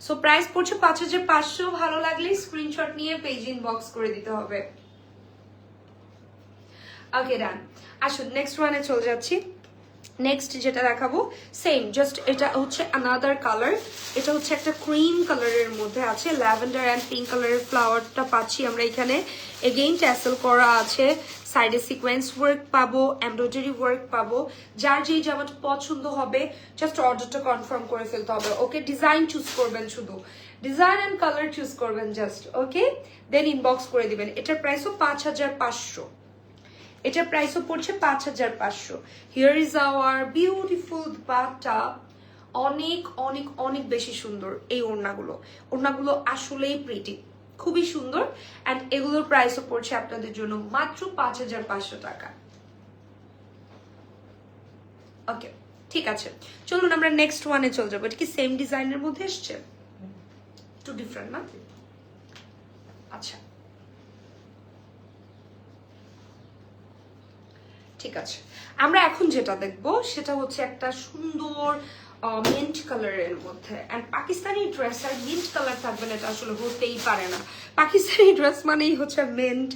সো প্রাইস পড়ছে 5500, ভালো লাগলে স্ক্রিনশট নিয়ে পেজ ইনবক্স করে দিতে হবে। ওকে ডান, আসুন নেক্সট ওয়ানে চলে যাচ্ছি। নেক্সট যেটা দেখাবো সেম, জাস্ট এটা হচ্ছে আনাদার কালার। এটা হচ্ছে একটা ক্রিম কালারের মধ্যে আছে, ল্যাভেন্ডার অ্যান্ড পিঙ্ক কালারের ফ্লাওয়ারটা পাচ্ছি আমরা এখানে। এগেইন ট্যাসেল করা আছে, সাইডে সিকোয়েন্স ওয়ার্ক পাবো, এমব্রয়ডারি ওয়ার্ক পাবো। যার যেই জামাটা পছন্দ হবে জাস্ট অর্ডারটা কনফার্ম করে ফেলতে হবে। ওকে, ডিজাইন চুজ করবেন, শুধু ডিজাইন অ্যান্ড কালার চুজ করবেন জাস্ট, ওকে, দেন ইনবক্স করে দিবেন। এটার প্রাইসও 5500, এটার প্রাইসও পড়ছে 5500। Here is our beautiful dupatta, অনেক অনেক অনেক বেশি সুন্দর এই ওড়নাগুলো আসলেই প্রিটি, খুবই সুন্দর। অ্যান্ড এগুলোর প্রাইসও পড়ছে আপনাদের জন্য মাত্র 5500 টাকা। ওকে, ঠিক আছে, চলুন আমরা নেক্সট ওয়ানে চলে যাবো। এটা কি সেম ডিজাইনের মধ্যে এসছে? একটু ডিফারেন্ট না? আচ্ছা, ঠিক আছে, আমরা এখন যেটা দেখবো সেটা হচ্ছে একটা সুন্দর মিন্ট কালারের মধ্যে। অ্যান্ড পাকিস্তানি ড্রেস আর মিন্ট কালার থাকবে না, এটা আসলে হতেই পারে না। পাকিস্তানি ড্রেস মানেই হচ্ছে মিন্ট,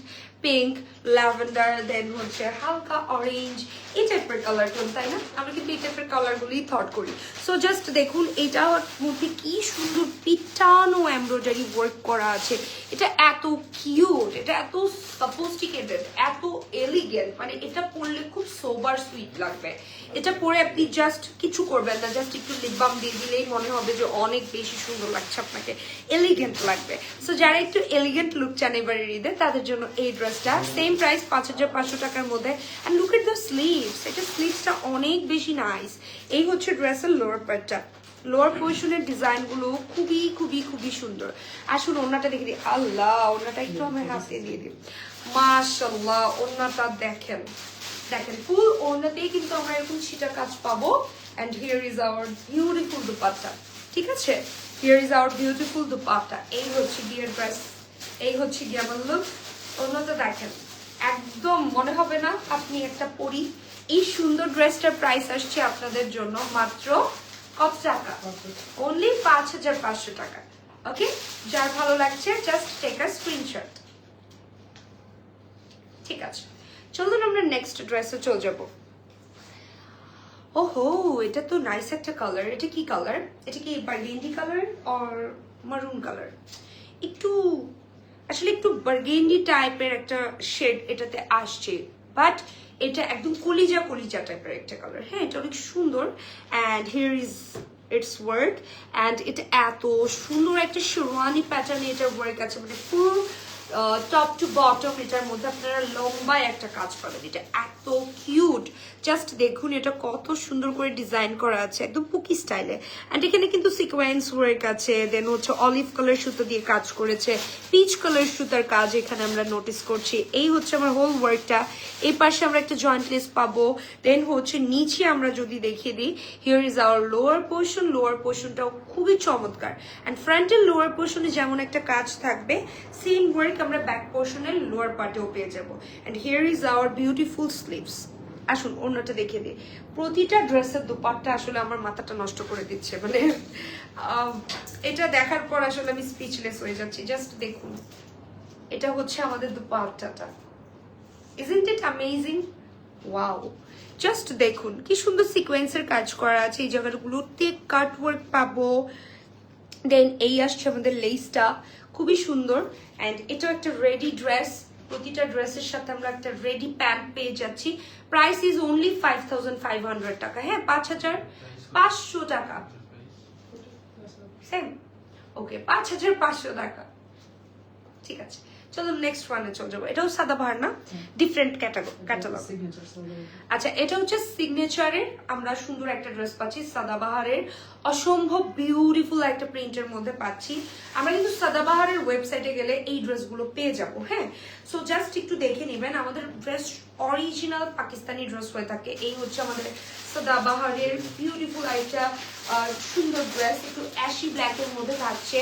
পিঙ্ক, ল্যাভেন্ডার, দেন হচ্ছে হালকা অরেঞ্জ, এই টাইপের কালার টোন, তাই না? আমরা কিন্তু এই টাইপের কালারগুলোই থট করি। সো জাস্ট দেখুন এটার মধ্যে কি সুন্দর পিটানো এমব্রয়ডারি ওয়ার্ক করা আছে। এটা এত কিউট, এটা এত সফিস্টিকেটেড, এত এলিগেন্ট, মানে এটা পরলে খুব সোবার সুইট লাগবে। এটা পরে আপনি জাস্ট কিছু করবেন না, জাস্ট একটু লিপ বাম দিয়ে দিলেই মনে হবে যে অনেক বেশি সুন্দর লাগছে আপনাকে, এলিগেন্ট লাগবে। সো যারা একটু এলিগেন্ট লুক চান এবারের ঈদে, তাদের জন্য এই ড্রেসটা সেম প্রাইস 5500 টাকার মধ্যে। And look at the sleeves, এটা স্লিভসটা অনেক বেশি নাইস। এই হচ্ছে ড্রেসের লোয়ার পার্টটা, লোয়ার পোর্শনের ডিজাইন গুলো খুবই খুবই খুবই সুন্দর। আসুন ওড়নাটা দেখে দিই, আল্লাহ ওড়নাটা একটু আমার হাতে দিয়ে দিই, মাশাআল্লাহ ওড়নাটা দেখেন, ফুল ওড়নাতেই কিন্তু আমরা এরকম ছিটা কাজ পাবো। And here is our beautiful dupatta, ঠিক আছে, here is our beautiful dupatta. এই হচ্ছে গিয়ে ড্রেস, এই হচ্ছে গিয়ে আমার লুক। ওড়নাটা দেখেন, একদম মনে হবে না আপনি একটা পরি। এই সুন্দর ড্রেসটার প্রাইস আসছে আপনাদের জন্য মাত্র কত টাকা? অনলি 5500 টাকা। ওকে, যার ভালো লাগছে জাস্ট টেক আ স্ক্রিনশট। ঠিক আছে, চলুন আমরা নেক্সট ড্রেসে চলে যাবো। ওহো, এটা তো নাইস একটা কালার। এটা কি কালার? এটা কি বার্গেন্ডি কালার অর মারুন কালার? একটু আসলে একটু বার্গেন্ডি টাইপের একটা শেড এটাতে আসছে, বাট এটা একদম কলিজা কলিজা টাইপের একটা কালার। হ্যাঁ, এটা অনেক সুন্দর। And here is it's work. And এটা এত সুন্দর একটা শেরওয়ানি প্যাটার্নে এটার ওয়ার্ক আছে, মানে ফুল টপ টু বটম এটার মধ্যে আপনারা লম্বা একটা কাজ পাবেন। এটা এত কিউট, জাস্ট দেখুন এটা কত সুন্দর করে ডিজাইন করা আছে, একদম পুকি স্টাইলে। অ্যান্ড এখানে কিন্তু সিকোয়েন্স ওয়ার্ক আছে, দেন হচ্ছে অলিভ কালার সুতো দিয়ে কাজ করেছে, পিচ কালার সুতার কাজ এখানে আমরা নোটিস করছি। এই হচ্ছে আমার হোল ওয়ার্কটা। এই পাশে আমরা একটা জয়েন্ট লেস পাবো। দেন হচ্ছে নিচে আমরা যদি দেখিয়ে দিই, here is our lower portion. Lower পোর্শনটাও খুবই চমৎকার। অ্যান্ড ফ্রন্টের লোয়ার পোর্শনে যেমন একটা কাজ থাকবে, সেম ওয়ার্ক আমরা ব্যাক পোর্শনের লোয়ার পার্টেও পেয়ে যাবো। And here is our beautiful sleeves. আসুন অন্যটা দেখিয়ে দিই। প্রতিটা ড্রেসের দুপাট্টা আসলে আমার মাথাটা নষ্ট করে দিচ্ছে, মানে এটা দেখার পর আসলে আমি স্পিচলেস হয়ে যাচ্ছি। জাস্ট দেখুন, এটা হচ্ছে আমাদের দুপাট্টাটা। Isn't it amazing? Wow, just দেখুন কি সুন্দর সিকোয়েন্সের কাজ করা আছে। এই জায়গাগুলোতে কাট ওয়ার্ক পাবো। দেন এই আসছে আমাদের লেসটা, খুবই সুন্দর। অ্যান্ড এটাও একটা রেডি ড্রেস। প্রতিটা ড্রেসের সাথে আমরা একটা রেডি প্যান্ট পেয়ে যাচ্ছি। প্রাইস ইজ অনলি 5500 টাকা। হ্যাঁ, 5500 টাকা। সেম, ওকে, 5500 টাকা। ঠিক আছে, চলো নেক্সট ওয়ানে চলে যাবো। এটাও সাদাবাহার না, ডিফারেন্ট ক্যাটালগ। আচ্ছা, এটা হচ্ছে সিগনেচারের আমরা সুন্দর একটা ড্রেস পাচ্ছি সাদাবাহারের। অসম্ভব বিউটিফুল একটা প্রিন্টের মধ্যে পাচ্ছি। আমরা কিন্তু সাদাবাহারের ওয়েবসাইটে গেলে এই ড্রেসগুলো পেয়ে যাবো। হ্যাঁ, সো জাস্ট একটু দেখে নেবেন। আমাদের ড্রেস অরিজিনাল পাকিস্তানি ড্রেস হয়ে থাকে। এই হচ্ছে আমাদের সাদাবাহারের বিউটিফুল একটা সুন্দর ড্রেস, একটু অ্যাশি ব্ল্যাকের মধ্যে থাকছে।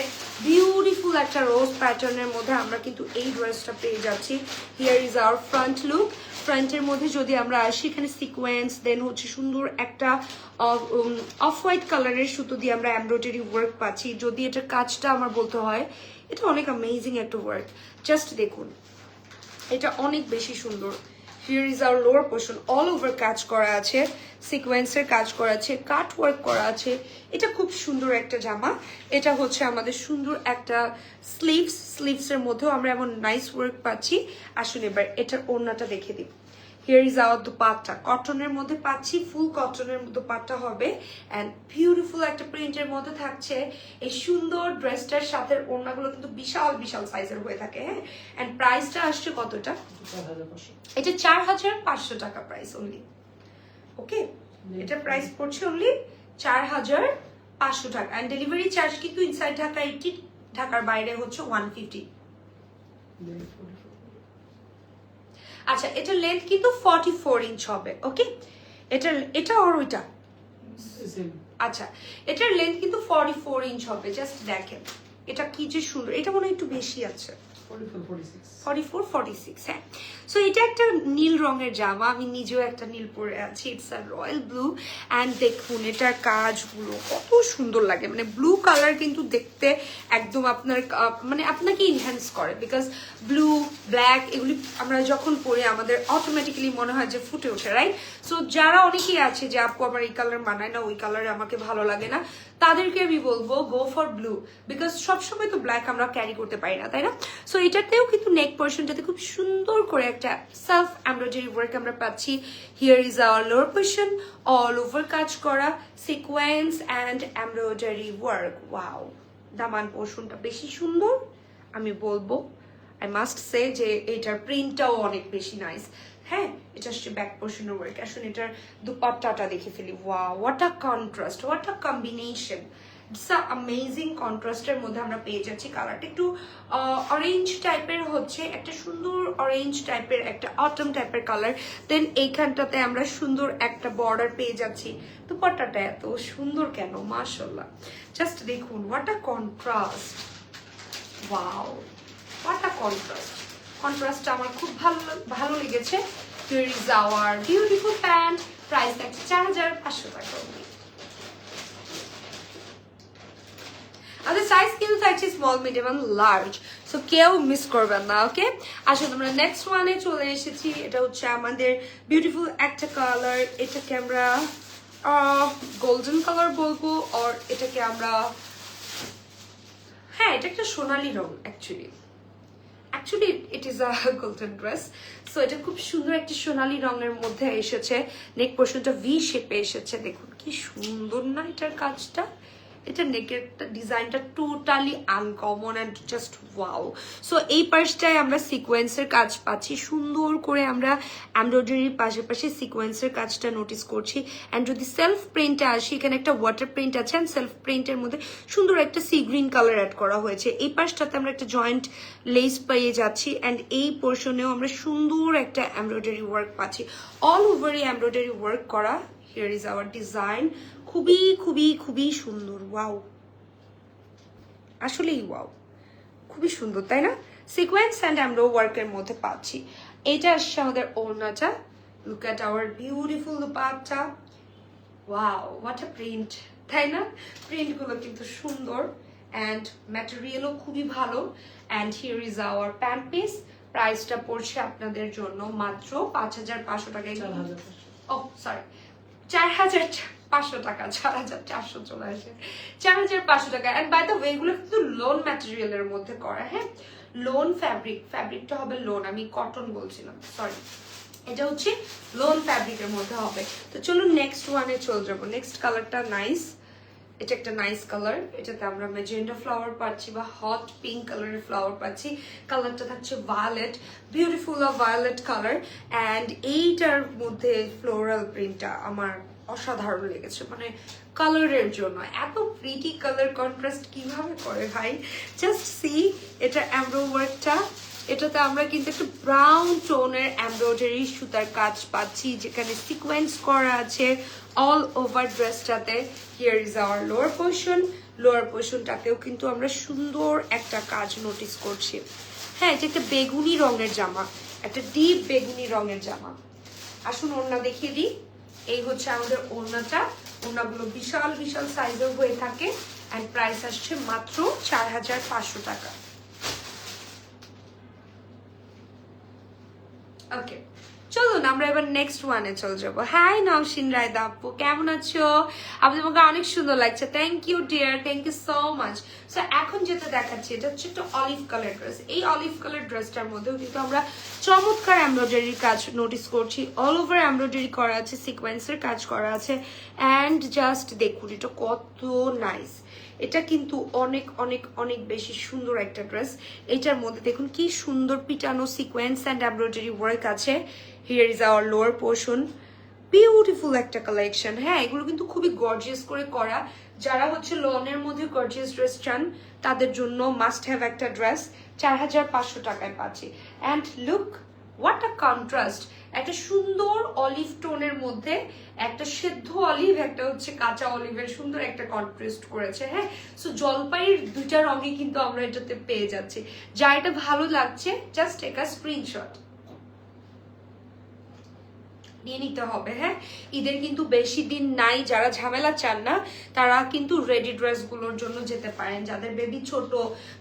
বিউটিফুল একটা রোজ প্যাটার্নের মধ্যে আমরা কিন্তু এই ড্রেসটা পেয়ে যাচ্ছি। Here is hour front look. ফ্রন্টের মধ্যে যদি আমরা আসি, এখানে সিকোয়েন্স, দেন হচ্ছে সুন্দর একটা অফ হোয়াইট কালারের সুতো দিয়ে আমরা এমব্রয়ডারি ওয়ার্ক পাচ্ছি। যদি এটার কাজটা আমার বলতে হয়, এটা অনেক অ্যামেজিং একটা ওয়ার্ক। জাস্ট দেখুন, এটা অনেক বেশি সুন্দর। Here is our lower portion, all over কাজ করা আছে, সিকোয়েন্সের কাজ করা আছে, কাট ওয়ার্ক করা আছে। এটা খুব সুন্দর একটা জামা। এটা হচ্ছে আমাদের সুন্দর একটা স্লিভসের মধ্যেও আমরা এমন নাইস ওয়ার্ক পাচ্ছি। আসুন এবার এটার ওড়নাটা দেখে দিই। হিয়ার ইজ আওয়ার দুপাট্টা, কটনের মধ্যে পাচ্ছি, ফুল কটনের দুপাট্টা হবে। অ্যান্ড বিউটিফুল একটা প্রিন্টের মধ্যে থাকছে। এই সুন্দর ড্রেসটার সাথে ওড়নাগুলো কিন্তু বিশাল বিশাল সাইজের হয়ে থাকে। হ্যাঁ, অ্যান্ড প্রাইসটা আসছে কতটা? এটা 4500 টাকা প্রাইস অনলি। ওকে, এটা প্রাইস পড়ছে অনলি 4500 টাকা। অ্যান্ড ডেলিভারি চার্জ কিন্তু ইনসাইড ঢাকা 80, ঢাকার বাইরে হচ্ছে 150। আচ্ছা, এটা লেন্থ কিন্তু 44 ইঞ্চ হবে। ওকে, এটা আর ওইটা, আচ্ছা, এটার লেন্থ কিন্তু 44 ইঞ্চ হবে। জাস্ট দেখেন এটা কি যে সুন্দর। এটা মনে হয় একটু বেশি আছে, 44 46। হ্যাঁ, সো এটা একটা নীল রঙের জামা। আমি নিজেও একটা নীল পরে আছি, it's a royal blue. And দেখুন এটার কাজগুলো কত সুন্দর লাগে। মানে ব্লু কালার কিন্তু দেখতে একদম আপনার মানে আপনাকে ইনহ্যান্স করে, বিকজ ব্লু ব্ল্যাক এগুলি আমরা যখন পরি আমাদের অটোমেটিক্যালি মনে হয় যে ফুটে ওঠে, রাইট? সো যারা অনেকেই আছে যে আপু আমার এই কালার মানায় না, ওই কালারে আমাকে ভালো লাগে না, তাদেরকে আমি বলবো গো ফর ব্লু, বিকজ সবসময় তো ব্ল্যাক আমরা ক্যারি করতে পারি না, তাই না? সো এটাতেও কিন্তু নেক পোর্শনটাতে খুব সুন্দর করে একটা সেলফ এমব্রয়ডারি ওয়ার্ক আমরা পাচ্ছি। Here is our lower portion, all over কাজ করা, sequence and embroidery work. Wow, দামান পোর্শনটা বেশি সুন্দর আমি বলবো। আই মাস্ট সে যে এটার প্রিন্টটাও অনেক বেশি নাইস। হ্যাঁ, এটা হচ্ছে ব্যাক পোর্শনের ওয়ার্ক। আসুন এটার দুপাট্টাটা দেখে ফেলি। Wow, what a contrast, what a combination. It's a amazing কন্ট্রাস্টের মধ্যে আমরা পেয়ে যাচ্ছি। কালারটা একটু অরেঞ্জ টাইপের হচ্ছে, একটা সুন্দর অরেঞ্জ টাইপের, একটা অটম টাইপের কালার। দেন এইখানটাতে আমরা সুন্দর একটা বর্ডার পেয়ে যাচ্ছি। দুপাট্টাটা এত সুন্দর কেন, মাশাআল্লাহ। জাস্ট দেখুন, what a contrast. Wow, what a contrast. কন্ট্রাস্টটা আমার খুব ভালো লেগেছে। Here is our beautiful pant. Price থাকছে 4500 টাকা। আমাদের সাইজ কিন্তু থাকছে small medium and large, so কেউ মিস করবেন না। ওকে, আসলে আমরা নেক্সট ওয়ানে চলে এসেছি। এটা হচ্ছে আমাদের বিউটিফুল একটা কালার, এটাকে আমরা গোল্ডেন কালার বলবো, আর এটাকে আমরা, হ্যাঁ এটা একটা সোনালী রং, actually it is a golden dress. So এটা খুব সুন্দর একটি সোনালী রঙের মধ্যে এসেছে, নেক পোর্শনটা ভি শেপে এসেছে, দেখুন কি সুন্দর না এটার কাজটা। এটা নেকের ডিজাইনটা totally uncommon and just wow. So এই পার্সটায় আমরা সিকোয়েন্সের কাজ পাচ্ছি, সুন্দর করে আমরা এমব্রয়ডারির পাশাপাশি সিকোয়েন্সের কাজটা নোটিস করছি। অ্যান্ড যদি সেলফ প্রিন্টে আসি, এখানে একটা ওয়াটার প্রিন্ট আছে, অ্যান্ড সেলফ প্রিন্টের মধ্যে সুন্দর একটা সি গ্রিন কালার অ্যাড করা হয়েছে। এই পাশটাতে আমরা একটা জয়েন্ট লেস পেয়ে যাচ্ছি, অ্যান্ড এই পোর্শনেও আমরা সুন্দর একটা এমব্রয়ডারি ওয়ার্ক পাচ্ছি, অল ওভারই এমব্রয়ডারি ওয়ার্ক করা। হিয়ার ইজ আওয়ার ডিজাইন, খুবই খুবই খুবই সুন্দর, ওয়াও, আসলেই ওয়াও, খুবই সুন্দর তাই না? সিকোয়েন্স অ্যান্ড এমব্রো ওয়ার্কের মধ্যে পাচ্ছি। এটা আসছে আমাদের ওড়নাটা, look at hour beautiful dupatta, wow what a print, তাই না? প্রিন্টগুলো কিন্তু সুন্দর অ্যান্ড ম্যাটেরিয়ালও খুবই ভালো। And here is our pant piece, প্রাইসটা পড়ছে আপনাদের জন্য মাত্র 5,500 টাকায়। ও সরি, 4,500 টাকা, 4,400 চলে আসে, 4,500 টাকা। এন্ড বাই দ্য ওয়ে এগুলো কিন্তু লোন ম্যাটেরিয়ালের মধ্যে করা, হ্যাঁ লোন ফ্যাব্রিকটা হবে লোন, আমি কটন বলছিলাম, সরি, এটা হচ্ছে লোন ফ্যাব্রিকের মধ্যে হবে। তো চলুন নেক্সট ওয়ানে চলে যাবো। নেক্সট কালারটা নাইস, এটা একটা নাইস কালার, এটাতে আমরা ম্যাজেন্ডা ফ্লাওয়ার পাচ্ছি বা হট পিঙ্ক কালারের ফ্লাওয়ার পাচ্ছি। কালারটা থাকছে violet, beautiful violet colour. And এইটার মধ্যে ফ্লোরাল প্রিন্টটা আমার অসাধারণ লেগেছে, মানে কালারের জন্য এত প্রিটি কালার কন্ট্রাস্ট কিভাবে করে ভাই, জাস্ট সি। এটা এমব্রো ওয়ার্কটা, এটাতে আমরা কিন্তু একটা ব্রাউন টোনের এমব্রয়ডারি সুতার কাজ পাচ্ছি, যেখানে সিকোয়েন্স করা আছে অল ওভার ড্রেসটাতে। Here is our lower portion, lower পোর্শনটাতেও কিন্তু আমরা সুন্দর একটা কাজ নোটিস করছি। হ্যাঁ, এটা একটা বেগুনি রঙের জামা, একটা ডিপ বেগুনি রঙের জামা। আসুন ওড়না দেখিয়ে দিই, এই হচ্ছে আমাদের ওড়নাটা। ওড়নাগুলো বিশাল বিশাল সাইজের হয়ে থাকে, অ্যান্ড প্রাইস আসছে মাত্র 4,500 টাকা। ওকে, চলুন আমরা এবার নেক্সট ওয়ানে চলে যাবো। হাই নওশিন রায়দা আপু, কেমন আছো? আপনার তোমাকে অনেক সুন্দর লাগছে, thank you dear, thank you so much. So এখন যেটা দেখাচ্ছি এটা হচ্ছে একটা অলিভ কালার ড্রেস। এই অলিভ কালার ড্রেসটার মধ্যেও কিন্তু আমরা চমৎকার এমব্রয়ডারির কাজ নোটিস করছি, অল ওভার এমব্রয়ডারি করা আছে, সিকোয়েন্সের কাজ করা আছে। অ্যান্ড জাস্ট দেখুন এটা কত নাইস, এটা কিন্তু অনেক অনেক অনেক বেশি সুন্দর একটা ড্রেস। এটার মধ্যে দেখুন কি সুন্দর পিটানো সিকোয়েন্স অ্যান্ড এমব্রয়ডারি ওয়ার্ক আছে। Here is our lower portion, beautiful একটা কালেকশন। হ্যাঁ, এগুলো কিন্তু খুবই গর্জিয়াস করে করা। যারা হচ্ছে লনের মধ্যে গর্জিয়াস ড্রেস চান তাদের জন্য মাস্ট হ্যাভ একটা ড্রেস, 4,500 টাকায় পাচ্ছি। And look what a contrast, একটা সুন্দর অলিভ টোনের মধ্যে একটা সেদ্ধ অলিভ, একটা হচ্ছে কাঁচা অলিভের সুন্দর একটা কন্ট্রাস্ট করেছে। হ্যাঁ, সো জলপাইয়ের দুইটা রঙই কিন্তু আমরা এটাতে পেয়ে যাচ্ছি। যা এটা ভালো লাগছে জাস্ট টেক আ স্ক্রিনশট নিয়ে নিতে হবে। হ্যাঁ, ঈদের কিন্তু বেশি দিন নাই, যারা ঝামেলা চান না তারা কিন্তু রেডি ড্রেসগুলোর জন্য যেতে পারেন, যাদের বেবি ছোট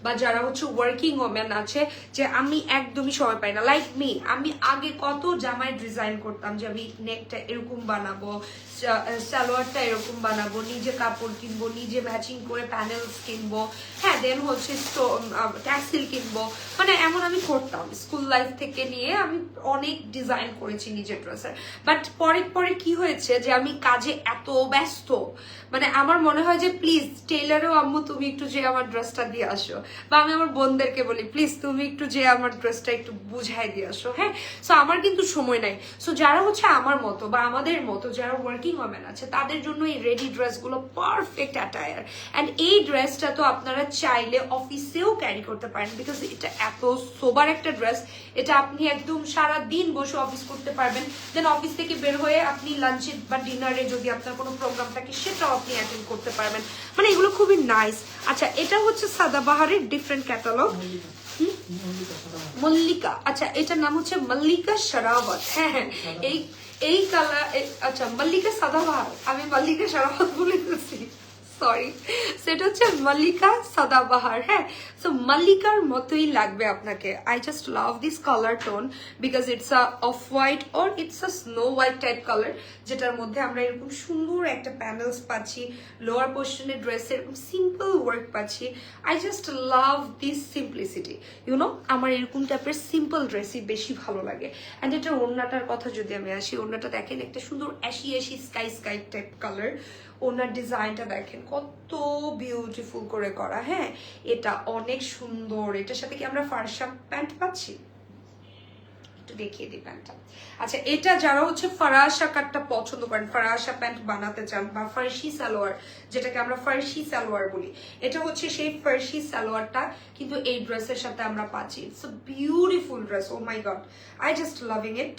বা যারা হচ্ছে ওয়ার্কিং ওমেন আছে, যে আমি একদমই সময় পাই না, লাইক মি। আমি আগে কত জামায় ডিজাইন করতাম যে আমি নেকটা এরকম বানাবো, সালোয়ারটা এরকম বানাবো, নিজে কাপড় কিনবো, নিজে ম্যাচিং করে প্যানেলস কিনবো, হ্যাঁ দেন হচ্ছে ট্যাক্সিল কিনবো, মানে এমন আমি করতাম স্কুল লাইফ থেকে নিয়ে। আমি অনেক ডিজাইন করেছি নিজের ড্রেসের, বাট পরে পরে কি হয়েছে যে আমি কাজে এত ব্যস্ত, মানে আমার মনে হয় যে প্লিজ টেইলারও আম্মু তুমি একটু যে আমার ড্রেসটা দিয়ে আসো, বা আমি আমার বোনদেরকে বলি প্লিজ তুমি একটু যে আমার ড্রেসটা একটু বুঝাই দিয়ে আসো। হ্যাঁ, সো আমার কিন্তু সময় নাই। সো যারা হচ্ছে আমার মতো বা আমাদের মতো যারা ওয়ার্কিং ওমেন আছে তাদের জন্য এই রেডি ড্রেসগুলো পারফেক্ট অ্যাটায়ার। অ্যান্ড এই ড্রেসটা তো আপনারা চাইলে অফিসেও ক্যারি করতে পারেন, বিকজ এটা এত সোবার একটা ড্রেস, এটা আপনি একদম সারা দিন বসে অফিস করতে পারবেন। দেন অফিস থেকে বের হয়ে আপনি লাঞ্চে বা ডিনারে যদি আপনার কোনো প্রোগ্রাম থাকে সেটাও আপনি অ্যাটেন্ড করতে পারবেন, মানে এগুলো খুবই নাইস। আচ্ছা, এটা হচ্ছে সাদাবাহারের ডিফারেন্ট ক্যাটালগ, মল্লিকা। আচ্ছা, এটার নাম হচ্ছে মল্লিকা শরাবত। হ্যাঁ হ্যাঁ, এই কালার, আচ্ছা মল্লিকা সাদাবাহার, আমি মল্লিকা শরাবত বলে দিচ্ছি, সরি, সেটা হচ্ছে মাল্লিকা সাদাবাহার। হ্যাঁ, সো মাল্লিকার মতোই লাগবে আপনাকে। I just love this colour tone because it's a off white or it's a snow white type colour, যেটার মধ্যে আমরা এরকম সুন্দর একটা প্যানেলস পাচ্ছি, লোয়ার পোর্শনে ড্রেসে এরকম সিম্পল ওয়ার্ক পাচ্ছি। I just love this simplicity, you know. আমার এরকম টাইপের সিম্পল ড্রেসই বেশি ভালো লাগে। অ্যান্ড এটার ওড়নাটার কথা যদি আমি আসি, ওড়নাটা দেখেন একটা সুন্দর ashy ashy sky sky type colour. ওনার ডিজাইনটা দেখেন কত বিউটিফুল করে করা। হ্যাঁ, এটা অনেক সুন্দর। এটার সাথে কি আমরা ফারসা প্যান্ট পাচ্ছি? একটু দেখিয়ে দিই প্যান্টটা। আচ্ছা, এটা যারা হচ্ছে ফারাসা কাটটা পছন্দ করেন, ফারাসা প্যান্ট বানাতে চান, বা ফার্সি সালোয়ার, যেটাকে আমরা ফার্সি সালোয়ার বলি, এটা হচ্ছে সেই ফার্সি সালোয়ারটা কিন্তু এই ড্রেসের সাথে আমরা পাচ্ছি। It's a beautiful dress, oh my God, I just loving it.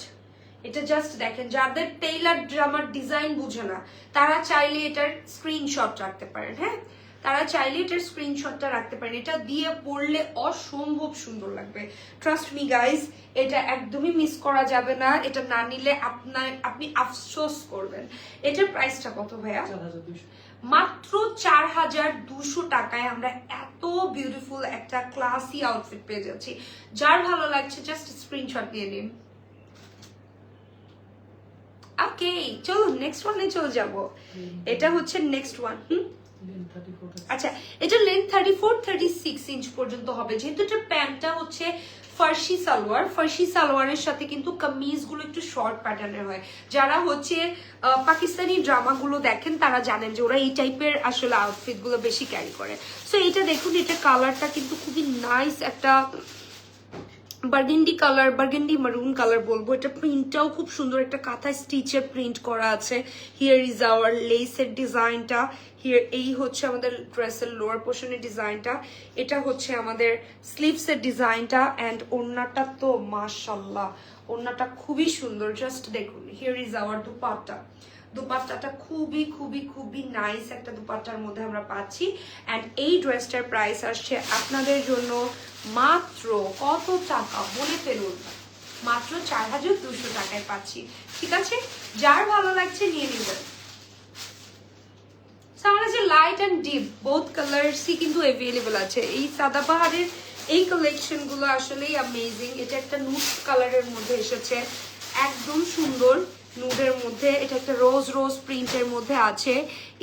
এটা জাস্ট দেখেন, যাদের টেইলার জামার ডিজাইন বুঝে না তারা চাইলে এটার স্ক্রিনশট রাখতে পারেন। হ্যাঁ, তারা চাইলে এটার স্ক্রিনশটটা রাখতে পারেন। এটা দিয়ে পড়লে অসম্ভব সুন্দর লাগবে। ট্রাস্ট মি গাইজ, এটা একদমই মিস করা যাবে না। এটা না নিলে আপনি আফসোস করবেন। এটার প্রাইসটা কত ভাইয়া? মাত্র 4200 টাকায় আমরা এত বিউটিফুল একটা ক্লাসি আউটফিট পেয়ে যাচ্ছি। যার ভালো লাগছে জাস্ট স্ক্রিনশট নিয়ে নিন। ওকে, চলো নেক্সট ওয়ানে চলে যাব। এটা হচ্ছে নেক্সট ওয়ান। আচ্ছা, এটা লেন্থ 34-36 ইঞ্চ পর্যন্ত হবে। যেহেতু এটা প্যান্টটা হচ্ছে ফার্সি সালোয়ার, ফার্সি সালোয়ারের সাথে কিন্তু কামিজ গুলো একটু শর্ট প্যাটার্নের হয়। যারা হচ্ছে পাকিস্তানি ড্রামাগুলো দেখেন তারা জানেন যে ওরা এই টাইপের আসলে আউটফিট গুলো বেশি ক্যারি করে। সো এটা দেখুন, এটা কালারটা কিন্তু খুবই নাইস একটা বার্গেন্ডি কালার, বার্গেন্ডি মারুন কালার বলবো। এটা প্রিন্টটাও খুব সুন্দর, একটা কাঁথা স্টিচের প্রিন্ট করা আছে। হিয়ার ইজ আওয়ার লেসের ডিজাইনটা। হিয়ার এই হচ্ছে আমাদের ড্রেসের লোয়ার পোর্শনের ডিজাইনটা। এটা হচ্ছে আমাদের স্লিভসের ডিজাইনটা। অ্যান্ড ওড়নাটা তো মাশাল্লাহ, ওড়নাটা খুবই সুন্দর। জাস্ট দেখুন, হিয়ার ইজ আওয়ার দুপাট্টা। দুপাট্টাটা খুবই খুবই খুবই নাইস একটা দুপাট্টার মধ্যে আমরা পাচ্ছি। অ্যান্ড এই ড্রেসটার প্রাইস আসছে আপনাদের জন্য মাত্র কত টাকা বলে ফেলুন? মাত্র 4200 টাকায় পাচ্ছি। ঠিক আছে, যার ভালো লাগছে নিয়ে নেবেন। আমার কাছে লাইট অ্যান্ড ডিপ বোথ কালার্সই কিন্তু অ্যাভেলেবল আছে। এই সাদাবাহারের এই কালেকশন গুলো আসলেই অ্যামেজিং। এটা একটা নুড কালারের মধ্যে এসেছে, একদম সুন্দর নুডের মধ্যে। এটা একটা রোজ রোজ প্রিন্টের মধ্যে আছে,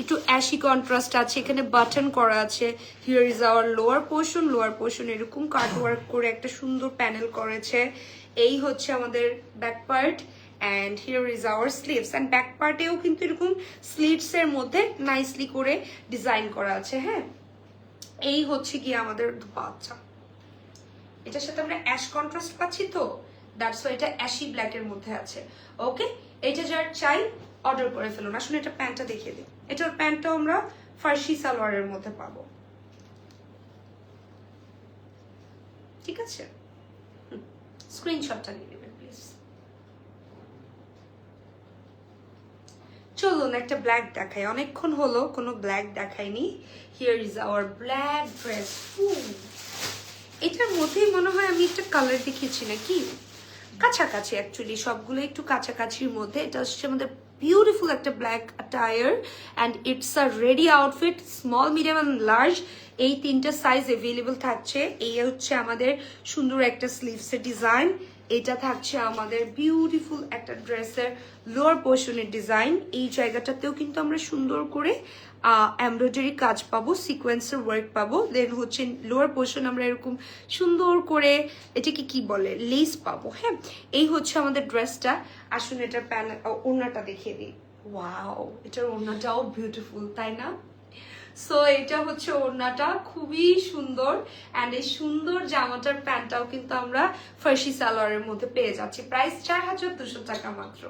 একটু অ্যাশি কন্ট্রাস্ট আছে। এখানে বাটন করা আছে। Here is our lower portion. Lower portion এরকম কাট ওয়ার্ক করে একটা সুন্দর প্যানেল করেছে। এই হচ্ছে আমাদের back part. And here is our sleeves. And back পার্টেও কিন্তু এরকম স্লিভস এর মধ্যে নাইসলি করে ডিজাইন করা আছে। হ্যাঁ, এই হচ্ছে গিয়ে আমাদের দুপাট্টা। এটার সাথে আমরা অ্যাশ কন্ট্রাস্ট পাচ্ছি, তো দ্যাটস ওয়াই এটা অ্যাশি ব্ল্যাক এর মধ্যে আছে। ওকে, এটা যার চাই অর্ডার করে ফেলুন। আসলে এটা প্যান্টটা দেখিয়ে দিই। এটার প্যান্টটাও আমরা ফার্সি সালোয়ারের মধ্যে পাবো। ঠিক আছে, স্ক্রিনশটটা নিয়ে নেবেন প্লিজ। চলুন একটা ব্ল্যাক দেখাই, অনেকক্ষণ হলো কোনো ব্ল্যাক দেখাইনি। Here is hour black dress. এটার মধ্যেই মনে হয় আমি একটা কালার দেখিয়েছি নাকি, কাছাকাছি অ্যাকচুয়ালি সবগুলো একটু কাছাকাছির মধ্যে। এটা হচ্ছে আমাদের বিউটিফুল একটা black attire. And it's a ready outfit, small medium and large এই তিনটা সাইজ অ্যাভেলেবল থাকছে। এই হচ্ছে আমাদের সুন্দর একটা স্লিভসের ডিজাইন। এটা থাকছে আমাদের বিউটিফুল একটা ড্রেসের লোয়ার পোর্শনের ডিজাইন। এই জায়গাটাতেও কিন্তু আমরা সুন্দর করে এমব্রয়ডারি কাজ পাবো, সিকোয়েন্সের ওয়ার্ক পাবো। দেন হচ্ছে লোয়ার পোর্শন আমরা এরকম সুন্দর করে এটাকে কি বলে লেস পাবো। হ্যাঁ, এই হচ্ছে আমাদের ড্রেসটা। আসুন এটার ওড়নাটা দেখিয়ে দিই। ওয়াও, এটার ওড়নাটাও বিউটিফুল, তাই না? সো এটা হচ্ছে ওড়নাটা, খুবই সুন্দর। অ্যান্ড এই সুন্দর জামাটার প্যান্টটাও কিন্তু আমরা ফার্সি সালোয়ারের মধ্যে পেয়ে যাচ্ছি। প্রাইস 4200 টাকা মাত্র।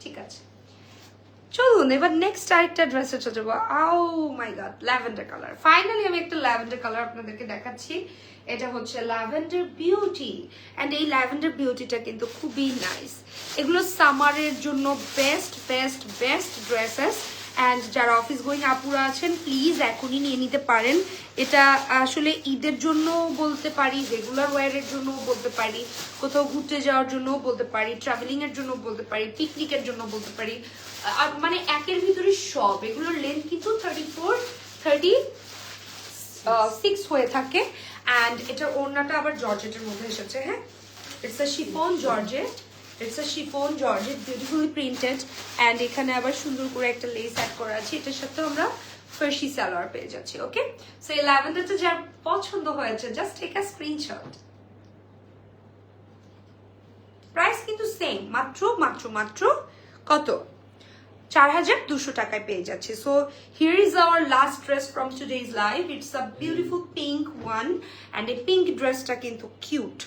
ঠিক আছে, চলুন এবার নেক্সট আরেকটা ড্রেসে চলে যাবো। আও মাই গড, ল্যাভেন্ডার কালার। ফাইনালি আমি একটা ল্যাভেন্ডার কালার আপনাদেরকে দেখাচ্ছি। এটা হচ্ছে ল্যাভেন্ডার বিউটি। অ্যান্ড এই ল্যাভেন্ডার বিউটিটা কিন্তু খুবই নাইস। এগুলো সামারের জন্য best best best dresses. And যারা অফিস গোয়িং আপুরা আছেন প্লিজ এখনই নিয়ে নিতে পারেন। এটা আসলে ঈদের জন্য বলতে পারি, রেগুলার ওয়্যারের জন্য বলতে পারি, কোথাও ঘুরতে যাওয়ার জন্য বলতে পারি, ট্রাভেলিং এর জন্য বলতে পারি, পিকনিকের জন্য বলতে পারি, মানে একের ভিতরে সব। এগুলোর লেন্থ কিন্তু 36 হয়ে থাকে। অ্যান্ড এটার ওড়নাটা আবার জর্জেটের মধ্যে এসেছে। হ্যাঁ, it's a chiffon georgette, beautifully printed. And এখানে আবার সুন্দর করে একটা লেস অ্যাড করা আছে। এটার সাথে আমরা ফার্সি সালোয়ার পেয়ে যাচ্ছি। ওকে, সো এই ল্যাভেন্ডারটা যার পছন্দ হয়েছে just take a screenshot. Price কিন্তু সেম, মাত্র মাত্র মাত্র কত, 4200 টাকায় পেয়ে যাচ্ছে। So here is our last dress from today's live. It's a beautiful pink one and এই পিঙ্ক ড্রেসটা কিন্তু কিউট।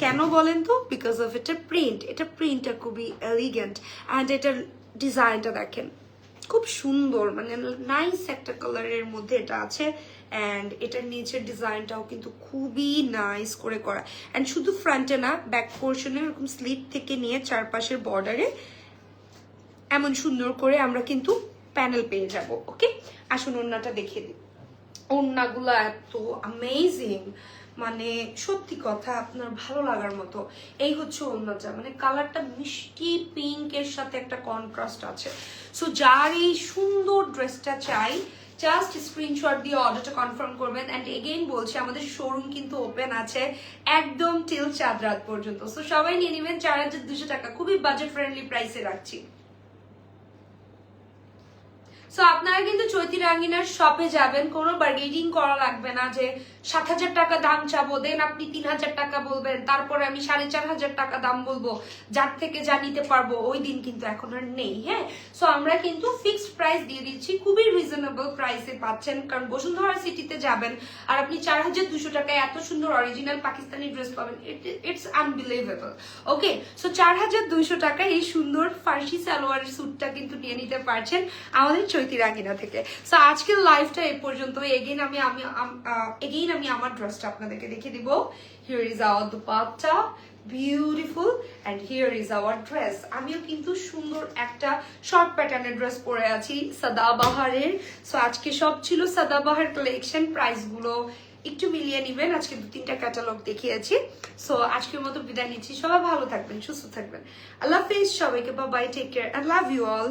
কেন বলেন তো? বিকজ অফ এটার প্রিন্ট। এটা প্রিন্টটা খুবই এলিগেন্ট অ্যান্ড এটার ডিজাইনটা দেখেন খুব সুন্দর, মানে নাইস একটা কালারের মধ্যে এটা আছে। অ্যান্ড এটার নিচের ডিজাইনটাও কিন্তু খুবই নাইস করে করা। অ্যান্ড শুধু ফ্রন্টে না, ব্যাক পোর্শনে এরকম স্লিট থেকে নিয়ে চারপাশের বর্ডারে এমন সুন্দর করে আমরা কিন্তু প্যানেল পেয়ে যাব। ওকে, আসুন ওড়নাটা দেখিয়ে দিই। ওড়নাগুলো এত অ্যামেজিং, মানে সত্যি কথা আপনার ভালো লাগার মতো। এই হচ্ছে ওড়নাটা, মানে কালারটা মিষ্টি পিঙ্কের সাথে একটা কন্ট্রাস্ট আছে। সো যার এই সুন্দর ড্রেসটা চাই জাস্ট স্ক্রিনশট দিয়ে অর্ডারটা কনফার্ম করবেন। অ্যান্ড এগেইন বলছি আমাদের শোরুম কিন্তু ওপেন আছে একদম টিল 4 রাত পর্যন্ত। সো সবাই নিয়ে নেবেন 4200 টাকা, খুবই বাজেট ফ্রেন্ডলি প্রাইসে রাখছি। সো আপনারা কিন্তু চৈতি রাঙ্গিনার শপে যাবেন, কোনো বার্গেনিং করা লাগবে না যে 7000 টাকা দাম চাবো, দেন আপনি 3000 টাকা বলবেন, তারপরে আমি 4500 টাকা দাম বলবো, যার থেকে যা নিতে পারবো। ওই দিন কিন্তু এখন আর নেই। হ্যাঁ, সো আমরা কিন্তু ফিক্সড প্রাইস দিয়ে দিচ্ছি, খুবই রিজনেবল প্রাইসে পাচ্ছেন। কারণ বসুন্ধরা সিটিতে যাবেন আর আপনি 4200 টাকায় এত সুন্দর অরিজিনাল পাকিস্তানি ড্রেস পাবেন, ইটস আনবিলিভেবল। ওকে, সো 4200 টাকায় এই সুন্দর ফার্সি সালোয়ারের স্যুটটা কিন্তু নিয়ে নিতে পারছেন আমাদের চৈতি রাঙ্গিনা থেকে। সো আজকের লাইভটা এই পর্যন্ত। এগেইন আমি আমার ড্রেসটা আপনাদেরকে দেখিয়ে দিব। Here is our dupatta, beautiful, and here is hour dress. আমিও কিন্তু সুন্দর একটা শর্ট প্যাটার্নের ড্রেস পরে আছি সাদাবাহারের। সো আজকে সব ছিল সাদাবাহার কালেকশন। প্রাইসগুলো একটু মিলিয়ে নিবেন, আজকে 2-3টা ক্যাটালগ দেখিয়েছি। সো আজকের মতো বিদায় নিচ্ছি। সবাই ভালো থাকবেন, সুস্থ থাকবেন। আল্লাহ হাফেজ সবাইকে, bye bye, take care, I love you all.